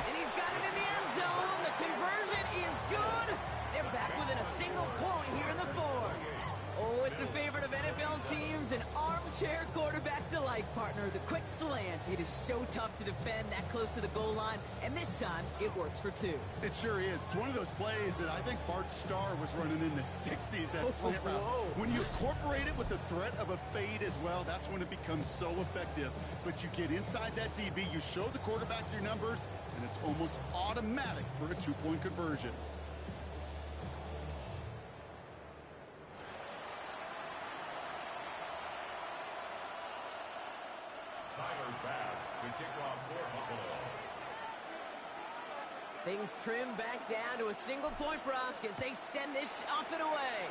And he's got it in the end zone. The conversion is good. They're back within a single point here in the 4th. Oh, it's a favorite of NFL teams and armchair quarterbacks alike, partner. The quick slant. It is so tough to defend that close to the goal line, and this time it works for 2.
It sure is. It's one of those plays that I think Bart Starr was running in the 60s, that slant route. When you incorporate it with the threat of a fade as well, that's when it becomes so effective. But you get inside that DB, you show the quarterback your numbers, and it's almost automatic for a 2-point conversion.
things trimmed back down to a single point, Brock, as they send this off and away.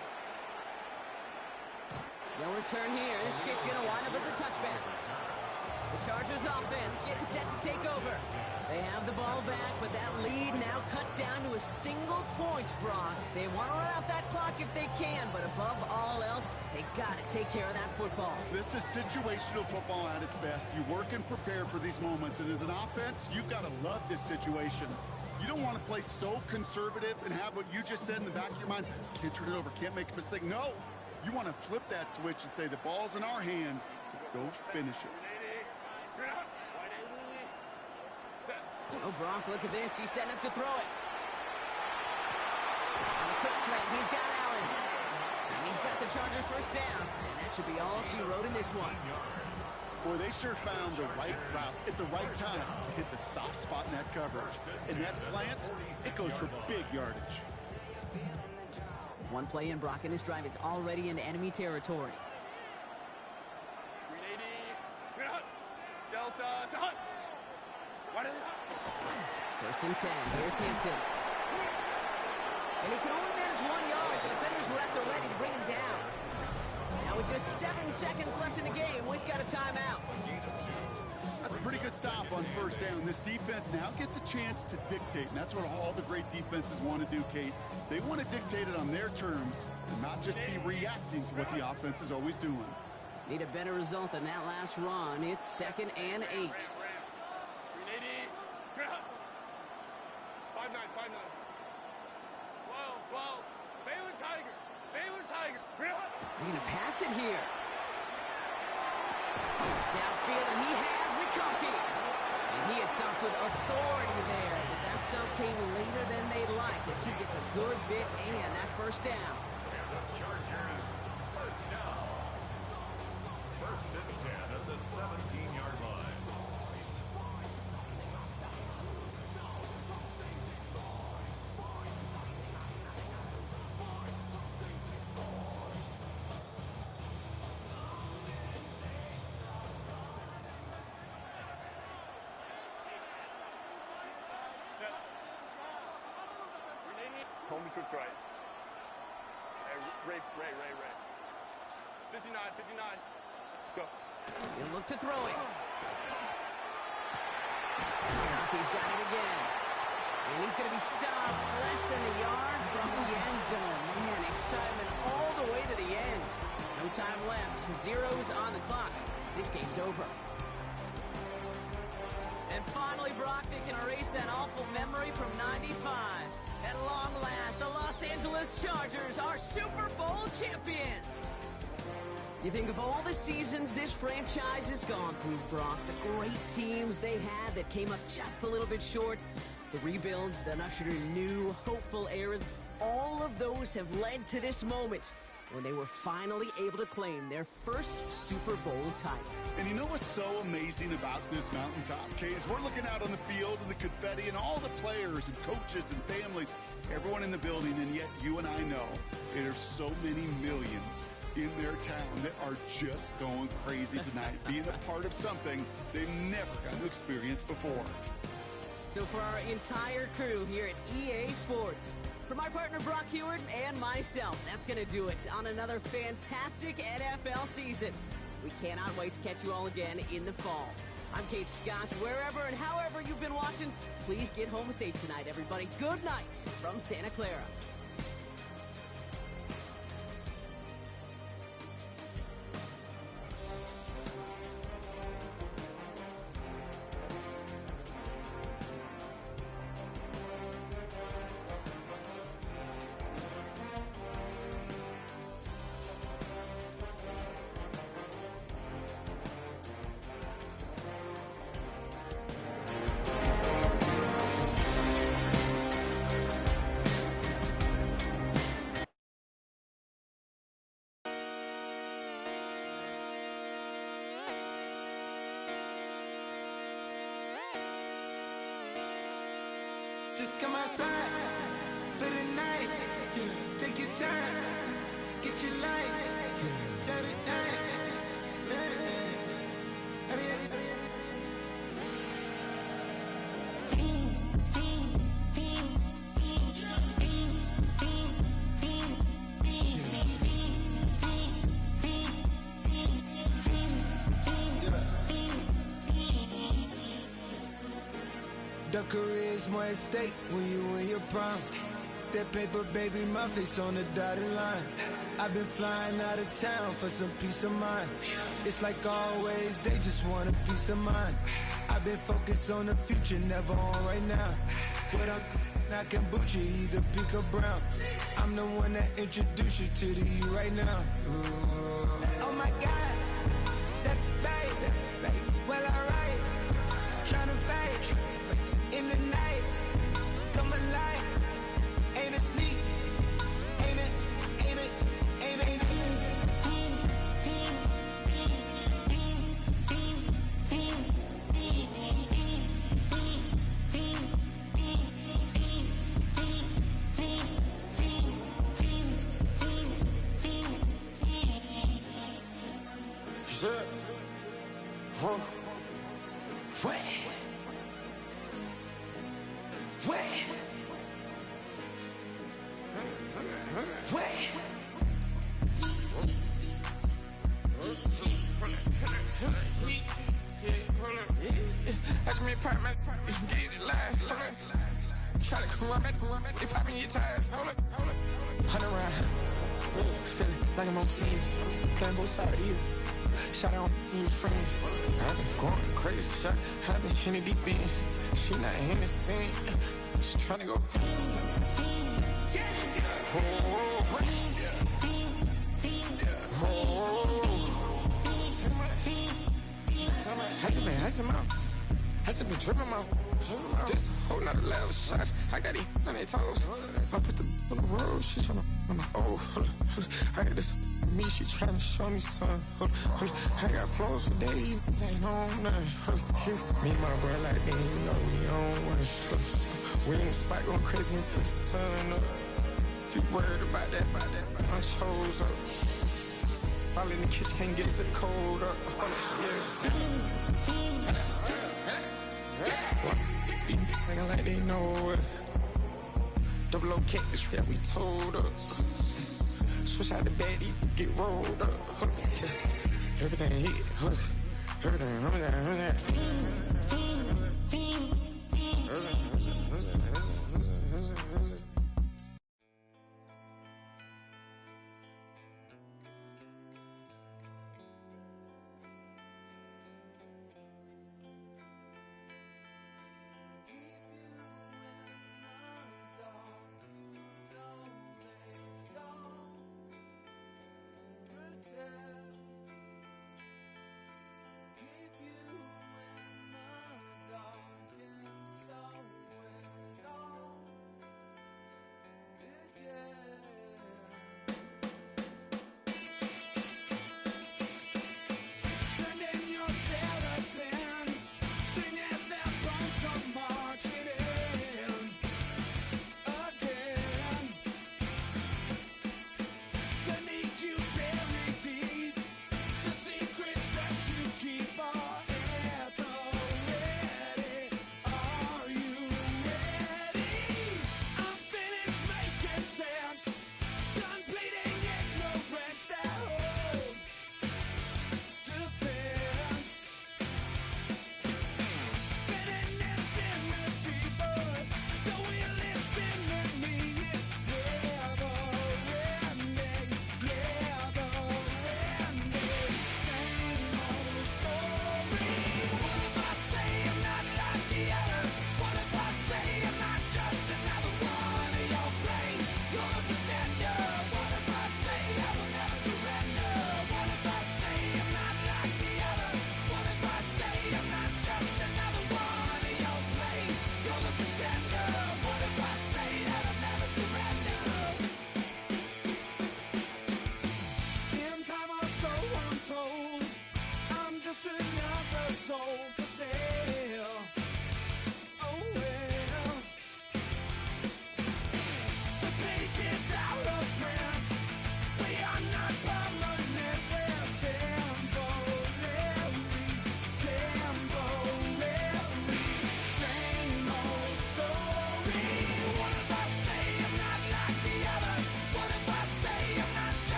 No return here. This kick's going to wind up as a touchback. The Chargers offense getting set to take over. They have the ball back, but that lead now cut down to a single point, Brock. They want to run out that clock if they can, but above all else, they got to take care of that football.
This is situational football at its best. You work and prepare for these moments, and as an offense, you've got to love this situation. You don't want to play so conservative and have what you just said in the back of your mind, can't turn it over, can't make a mistake. No, you want to flip that switch and say the ball's in our hand to go finish it.
Oh, Brock, look at this. He's setting up to throw it. On a quick slant, he's got Allen. And he's got the Charger first down. And that should be all she wrote in this one.
Boy, they sure found the right route at the right time to hit the soft spot in that coverage. And that slant, it goes for big yardage.
One play in, Brock, and his drive is already into enemy territory.
380. Delta. Hunt.
First and 10. Here's Hampton. And he can only manage 1 yard. The defenders were at the ready to bring him down. Now with just 7 seconds left in the game, we've got a timeout.
That's a pretty good stop on first down. This defense now gets a chance to dictate, and that's what all the great defenses want to do, Kate. They want to dictate it on their terms and not just be reacting to what the offense is always doing.
Need a better result than that last run. It's 2nd and 8.
5-9. 12. Baylor Tiger.
They're going to pass it here. Downfield, and he has McConkey. And he is stopped with authority there. But that stop came later than they'd like as he gets a good bit and that first down.
And the Chargers, first down. 1st and 10 at the 17-yard line.
Comey Cooks right. Ray. 59. Let's go.
He'll look to throw it. He's got it again. And he's going to be stopped less than a yard from the end zone. Man, excitement all the way to the end. No time left. Zeros on the clock. This game's over. And finally, Brock, they can erase that awful memory from 95. At long last, the Los Angeles Chargers are Super Bowl champions. You think of all the seasons this franchise has gone through, Brock, the great teams they had that came up just a little bit short, the rebuilds that ushered in new, hopeful eras, all of those have led to this moment when they were finally able to claim their first Super Bowl title.
And you know what's so amazing about this mountaintop, Kate, is we're looking out on the field and the confetti and all the players and coaches and families, everyone in the building, and yet you and I know there's so many millions in their town that are just going crazy tonight, being a part of something they've never gotten to experience before.
So for our entire crew here at EA Sports, for my partner Brock Huard and myself, that's going to do it on another fantastic NFL season. We cannot wait to catch you all again in the fall. I'm Kate Scott. Wherever and however you've been watching, please get home safe tonight, everybody. Good night from Santa Clara.
Just come outside for the night. Take your time, get your life. Dirty night. The career's more at stake when you in your prime. That paper, baby, my face on the dotted line. I've been flying out of town for some peace of mind. It's like always, they just want a piece of mind. I've been focused on the future, never on right now. What I'm not kombucha, either pink or brown. I'm the one that introduced you to the you right now. Oh my God, that baby, well alright. Tryna fight in the night, come alive. Ain't it sneak? Ain't it? Ain't it? Ain't it? Ain't it? Try to come back, they popping your tires. Hold up. 100 round, feeling like I'm on TV, playing both sides of you. Shout out to your friends. I've been going crazy, shot. I've been in the deep end. She not in the scene. She tryna go. I just been dripping out. Just holding out a loud shot. I got it on their toes. I put the on the road. She tryna, hold up. I got this me. She tryna show me something. Hold up. I got flows for days. Ain't on nothing. Me and my bro like me, you know we on one. We in the spot going crazy until the sun up. You worried about that? I chose up. All in the kitchen can't get the cold up. Nigga like they know it. Double O cactus that we told us. Switch out the baddie, get rolled up. Everything hit, everything.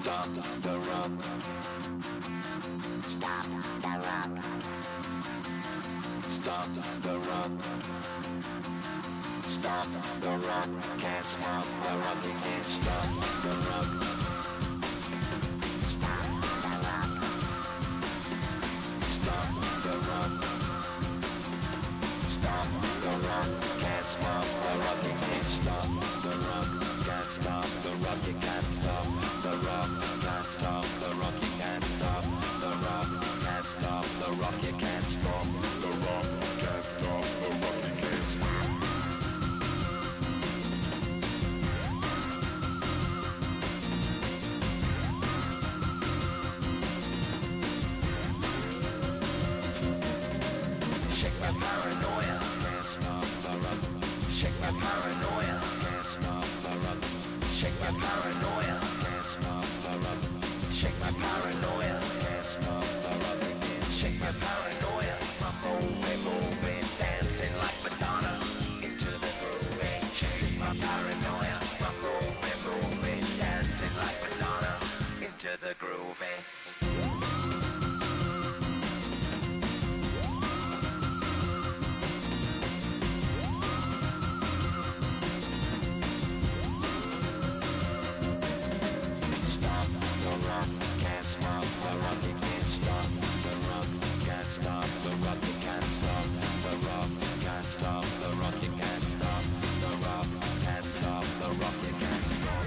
Stop the rock. Stop the rock. Stop the rock. Stop the rock. Can't stop the rock. You can't stop the rock. Stop the rock. Stop the rock. Stop the rock. Can't stop the rock. You can't stop the rock. Can't stop the rock. You can't stop the rock. Can't stop the rock. You can't stop the rock. Can't stop the rock. You can't stop the rock. Can't stop the rock. You can't stop. Shake my paranoia. Can't stop the rock. Shake my paranoia. Can't stop the rock. Shake my paranoia. Can't stop the rock. Shake my paranoia. Can't stop the rock. Shake my paranoia. I'm moving, dancing like Madonna into the groove. Shake my paranoia. I'm moving, dancing like Madonna into the groove. Stop the rock, can't stop the rock, you can't stop the rock, can't stop the rock, you can't stop the rock, can't stop the rock, you can't stop the rock, can't stop the rock, you can't stop.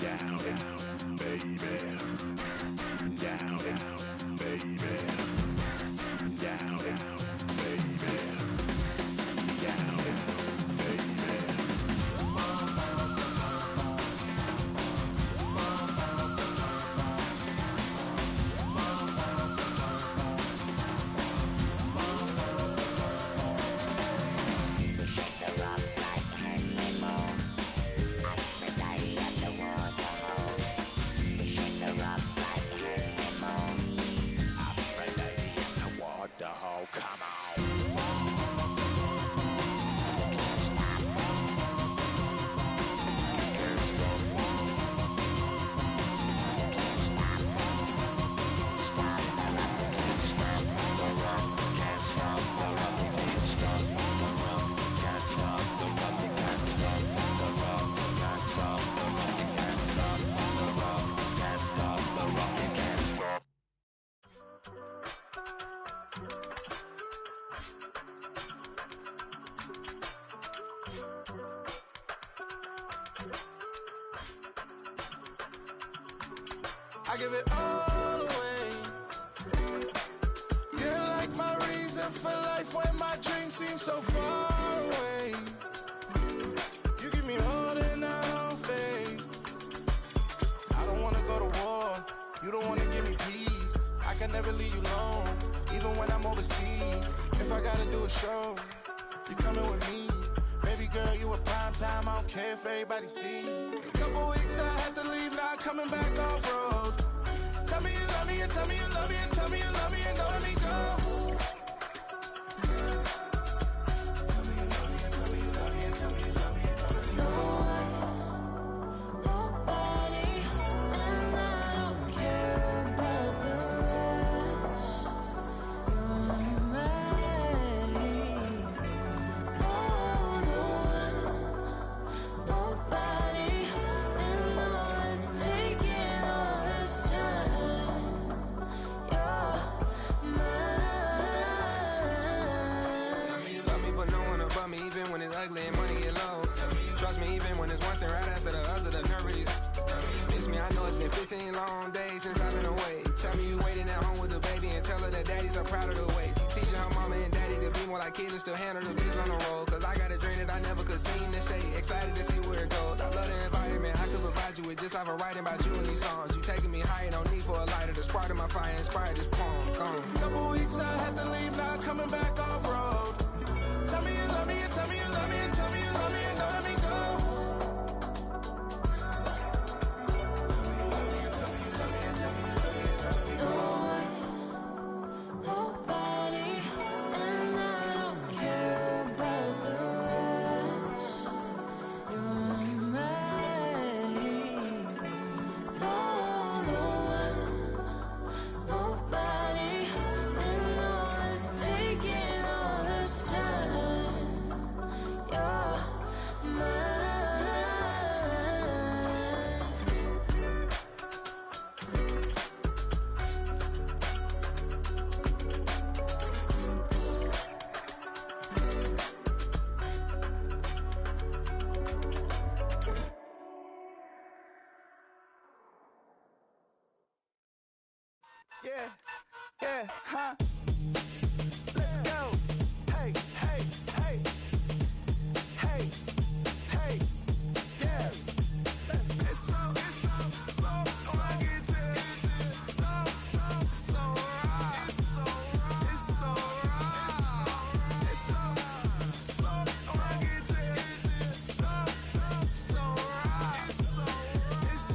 Down, down, baby. Down, down, baby. Down, down, baby. Down, down, baby. Shake the rock like Henry Moore. Aphrodite at the waterhole. Shake the rock like Henry Moore. Aphrodite at the waterhole. Come on. You can't stop. You can't stop. You can't stop. Stop the rock. You can't stop the rock. Can't stop the rock. You can't stop the rock. Can't stop the rock. You can't stop the rock. Can't stop the rock. You can't stop the rock. Can't stop the rock. You can't stop.
I give it all away. You're like my reason for life when my dreams seem so far away. You give me all that I don't fade. I don't wanna go to war. You don't wanna give me peace. I can never leave you alone, even when I'm overseas. If I gotta do a show, you coming with me. Baby girl, you a prime time. I don't care if everybody see. Couple weeks I had to leave, now coming back off road. Tell me you love me and tell me you love me and tell me you love me and don't let me go. Tell me you love me and tell me you love me and tell me you love me and don't let me go.
Nobody, and I don't care about the rest. You're mine. Nobody, and all it's taking all this time. You're mine.
Tell me you love me, but no one above me, even when it's ugly and money get low. Trust me, even when it's one thing right after the other, the nerve really. Miss me, I know it's been 15 long days since I've been away. Tell me you waiting at home with the baby and tell her that daddy's so proud of the way. She teaching her mama and daddy to be more like kids and still handle the biz on the road. Cause I got a dream that I never could sing and say. Excited to see where it goes. I love the environment I could provide you with, just like I'm writing about you in these songs. You taking me higher, no need for a lighter. The spark of my fire inspired this poem. Gone.
Couple weeks I had to leave, now coming back off road. Tell me you love me and tell me you love me and tell me you love me and don't let me go. Yeah, huh? Let's go. Hey, hey, hey. Hey, hey, yeah. It's so fucking so right. It's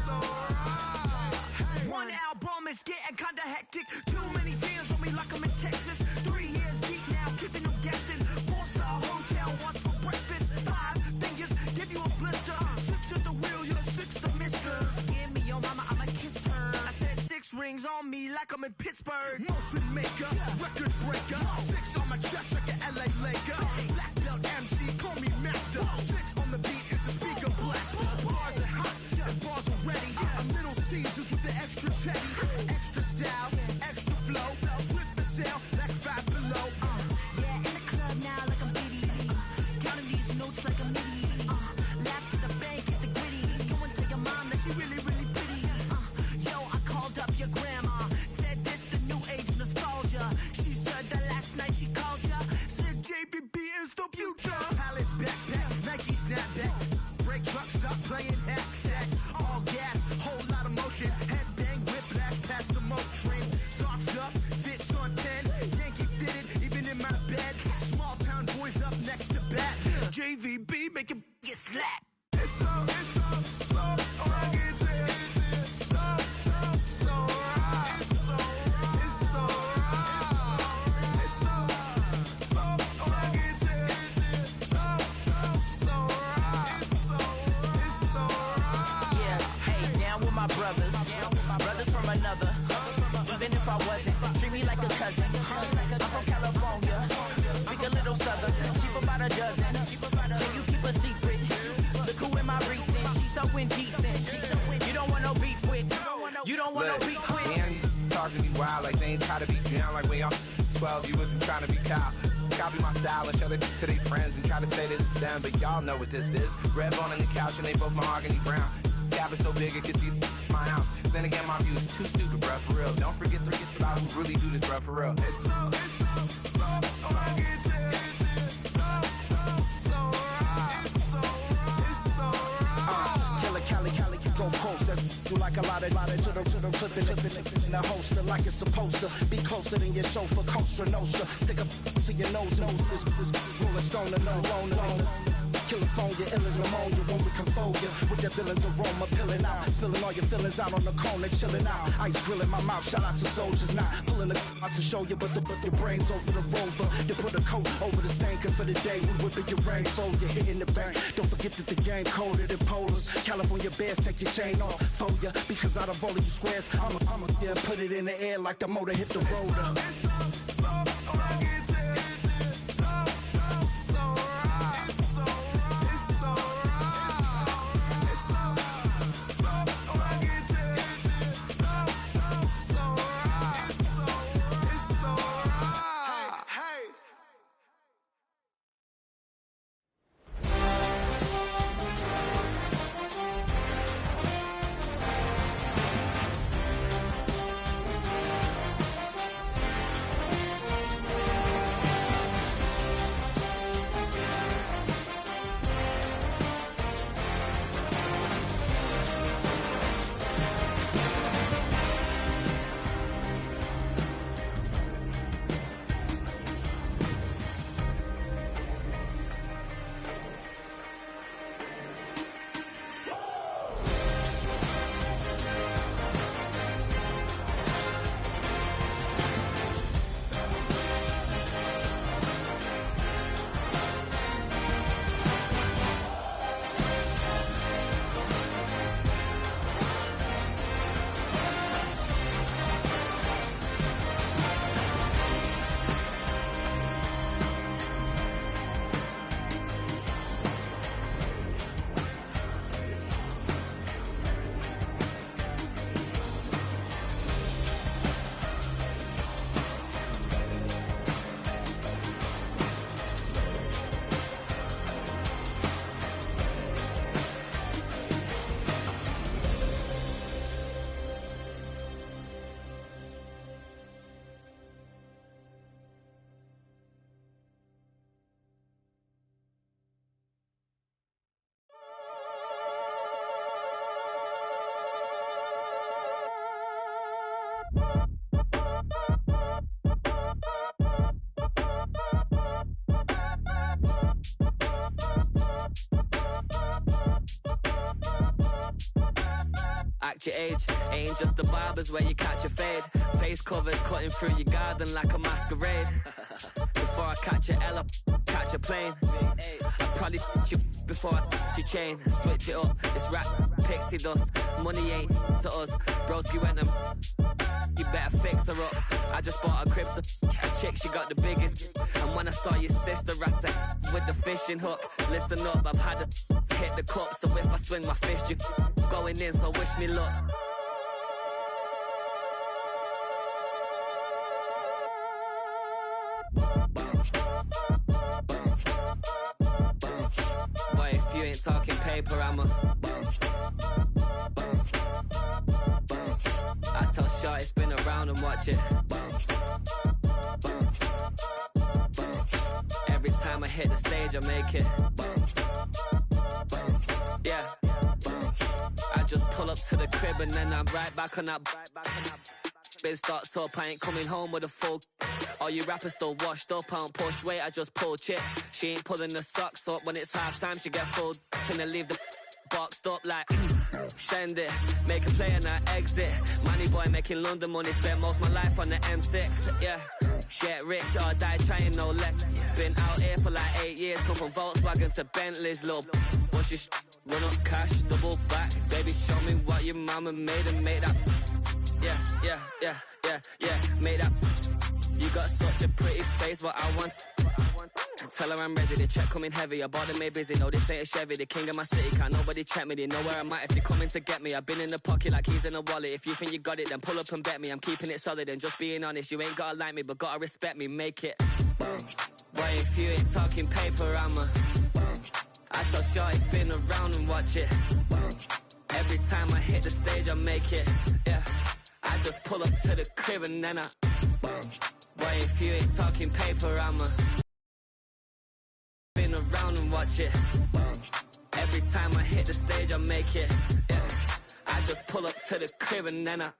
so right.
One album is getting kinda hectic. Too many fans on me like I'm in Texas. 3 years deep now, keeping them guessing. 4-star hotel, what's for breakfast? 5 fingers, give you a blister. 6 at the wheel, you're 6 the mister. Give me your mama, I'ma kiss her. I said 6 rings on me like I'm in Pittsburgh. Motion maker, record breaker. 6 on my chest like an LA Laker. Black belt MC, call me master. 6 on the beat, it's a speaker blaster. Bars are hot, and bars are ready. A Middle Caesars with the extra chetty. Extra style, extra flow. Swift for sale, like 5 below. Yeah, in the club now like I'm Diddy. Counting these notes like a MIDI. Laugh to the bank, hit the gritty. Go and tell your mom that she really, really pretty. Yo, I called up your grandma. Said this the new age nostalgia. She said that last night she called ya. Said JVB is the future. Palace backpack, Nike snapback. Break truck, stop playing hack sack. All gas, whole lot of motion. Headbang, whiplash, past the moat train. Soft up, fits on 10. Yankee fitted, even in my bed. Small town boys up next to bat. JVB, make it get slapped.
It's so fucking so right. It's so right. It's so fucking so right.
Yeah, hey, down with my brothers. Brothers from another. Even if I wasn't, treat me like a cousin. I'm from California. Speak a little southern. Cheap about a dozen. Can you keep a secret? Look who in my recent. She's so indecent. You don't want no beef with. You don't want no beef with.
Man, you talk to me wild like they ain't try to be down like when y'all 12, you wasn't trying to be cow. Copy my style and show it to their friends and try to say that it's them, but y'all know what this is. Red bone on the couch and they both mahogany brown. Gap is so big it can see my house. Then again, my view is too stupid, bruh, for real. Don't forget about who really do this, bruh, for real.
It's so fucking so right. It's so right.
Killer Cali, go close. That do like a lot of to the clipping in the holster like it's supposed to be closer than your chauffeur, Costa Nostra. Stick up to your nose, this rolling stone and no loner. California, ill as pneumonia when we confold you with the villain's aroma, pilling out, spilling all your feelings out on the cone, they chilling out. Ice grilling my mouth, shout out to soldiers, not pulling the out to show you, but your brains over the rover. They put a coat over the stain, cause for the day we whipping your rain, fold you hitting the bank. Don't forget that the game coded in polars. California bears, take your chain off for ya, because out of all of you squares, I'ma yeah, put it in the air like the motor hit the roller.
It's so fucking so right. It's so
catch your age. Ain't just the barbers where you catch a fade. Face covered, cutting through your garden like a masquerade. Before I catch a L, catch a plane. I'd probably you before I your chain. Switch it up, it's rap, pixie dust. Money ain't to us. Broski went and you better fix her up. I just bought a crib to a chick, she got the biggest. And when I saw your sister rat with the fishing hook, listen up, I've had to hit the cup. So if I swing my fist, you going in, so wish me luck. Boy, if you ain't talking paper, I'm a I tell Shorty spin around and watch it. Every time I hit the stage, I make it. Yeah. I just pull up to the crib and then I'm right back on that. Been stocked up, I ain't coming home with a full. All you rappers still washed up, I don't push weight, I just pull chips. She ain't pulling the socks up, when it's half time she get full. Finna leave the boxed up like send it, make a play and I exit. Money boy making London money, spent most of my life on the M6. Yeah, get rich or die trying, no luck. Been out here for like 8 years, come from Volkswagen to Bentley's, little once you run up cash, double back. Baby, show me what your mama made and made that. Yeah, made that. You got such a pretty face, what I want. Tell her I'm ready, the check coming heavy. I bought them made busy, no this ain't a Chevy. The king of my city, can't nobody check me. They know where I'm at if they coming to get me. I've been in the pocket like keys in a wallet. If you think you got it, then pull up and bet me. I'm keeping it solid and just being honest. You ain't gotta like me, but gotta respect me, make it. Boy, if you ain't talking paper, I'm a I tell Shorty spin around and watch it. Every time I hit the stage, I make it. Yeah, I just pull up to the crib and then I boy, if you ain't talking paper, I'm a spin around and watch it. Every time I hit the stage, I make it. Yeah, I just pull up to the crib and then I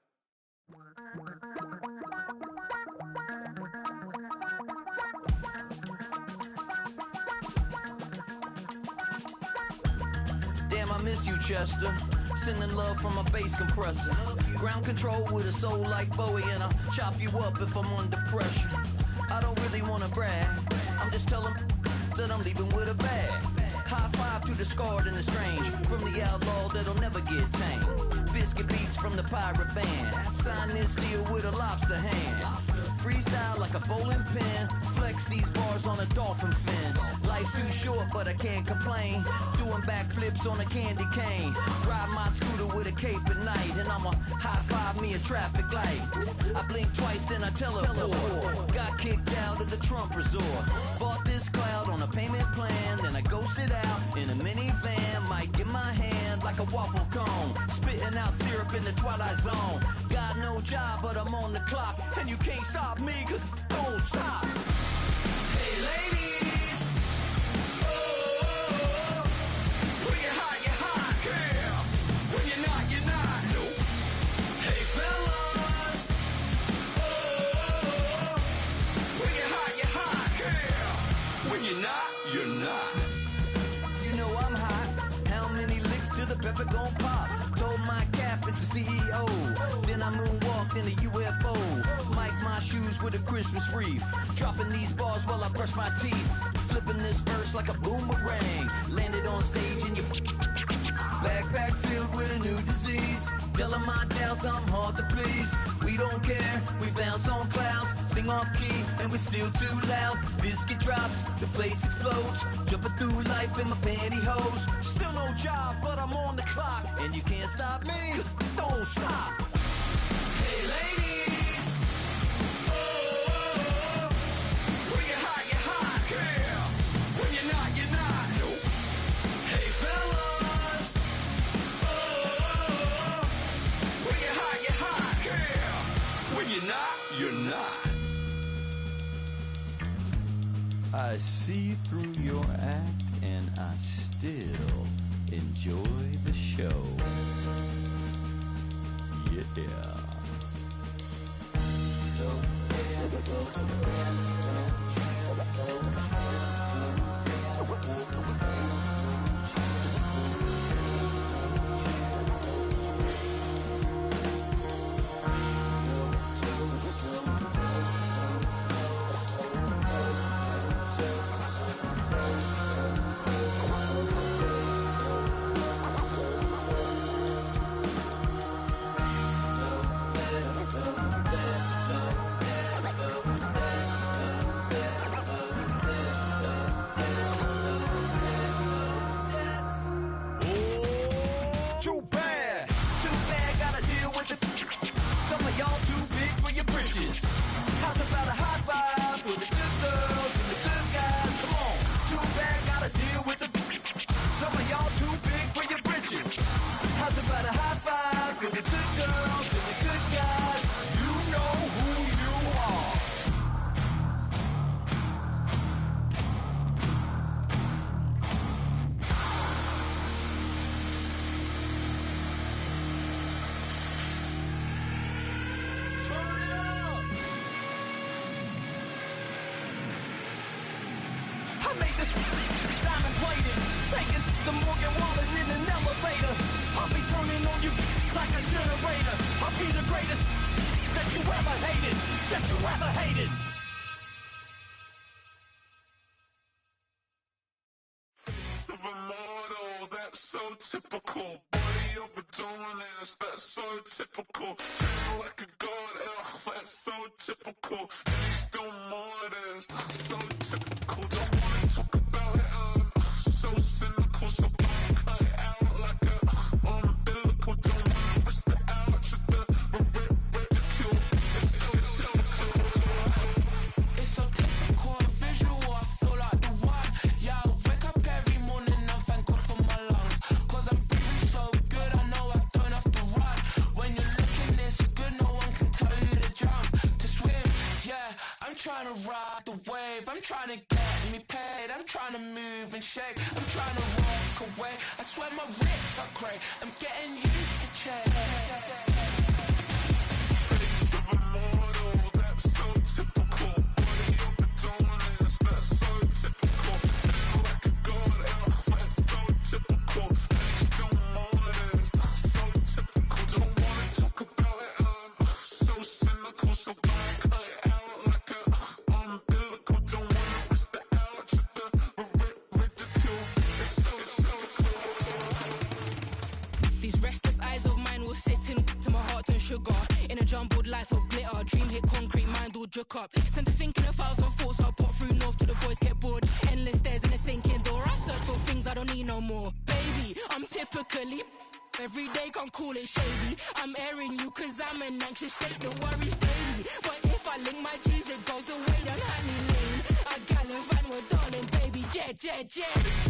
Damn, I miss you, Chester. Sending love from a bass compressor. Ground control with a soul like Bowie, and I'll chop you up if I'm under pressure. I don't really wanna brag, I'm just telling that I'm leaving with a bag. High five to the scarred and the strange, from the outlaw that'll never get tamed. Biscuit beats from the pirate band, sign this deal with a lobster hand. Freestyle like a bowling pin, flex these bars on a dolphin fin. Life's too short, but I can't complain. Doing backflips on a candy cane. Ride my scooter with a cape at night, and I'ma high five me a traffic light. I blink twice, then I teleport. Got kicked out of the Trump resort. Bought this cloud on a payment plan, then I ghosted out in a minivan. Might get my hand like a waffle cone, spitting out syrup in the twilight zone. Got no job, but I'm on the clock, and you can't stop me, cause don't stop. Hey ladies, oh, when you're hot, girl. When you're not, nope. Hey fellas, oh, when you're hot, girl. When you're not. You know I'm hot. How many licks till the pepper gon' pop? Told my cap it's the CEO. Then I moonwalked in a UFO. Mic my shoes with a Christmas wreath. Dropping these bars while I brush my teeth. Flipping this verse like a boomerang. Landed on stage in your backpack filled with a new disease. Telling my doubts I'm hard to please. We don't care, we bounce on clouds. Sing off key and we're still too loud. Biscuit drops, the place explodes. Jumping through life in my pantyhose. Still no job, but I'm on the clock. And you can't stop me, cause don't stop. Hey ladies, oh, when you're hot, girl. When you're not, nope. Hey fellas, oh, when you're hot, girl. When you're not.
I see through your act and I still enjoy the show. Yeah.
made this diamond plated, taking the Morgan Wallen in an elevator. I'll be turning on you like a generator. I'll be the greatest that you ever hated, that you ever hated.
Face of a model, that's so typical. Body of Adonis, that's so typical. Tail like a god, ugh, that's so typical. And he's still modest, so typical. Don't wanna talk about it, so cynical. So don't cut it out like a umbilical. Don't wanna risk the ouch of the ridicule.
It's so typical, the visual, I feel like the one. Yeah, I wake up every morning and thank God for my lungs. Cause I'm breathing so good, I know I don't have to run. When you're looking this good, no one can tell you to jump, to swim. Yeah, I'm trying to ride the wave, I'm trying to get me paid, I'm trying to move and shake, I'm trying to walk away. I swear my wrists are great, I'm getting used to change.
Face of a model, that's so typical. Body of Adonis, that's so typical. Tail like a god, ugh, that's so typical. And he's still modest, so typical. Don't wanna talk about it, so cynical. So don't cut it out like a umbilical. Don't wanna risk the ouch of the ridicule. It's so
These restless eyes of mine will sit in to my heart and sugar. In a jumbled life of glitter, dream hit concrete, mind all jerk up. Tend to think in 1,000 thoughts, I'll put through north till the voice get bored. Endless stairs in a sinking door, I search for things I don't need no more. Baby, I'm typically every day, can't call it shady. I'm airing you cause I'm an anxious state, the worries daily. But if I link my G's, it goes away down Honey Lane. I gallivant with darling, baby, jet, jet, jet.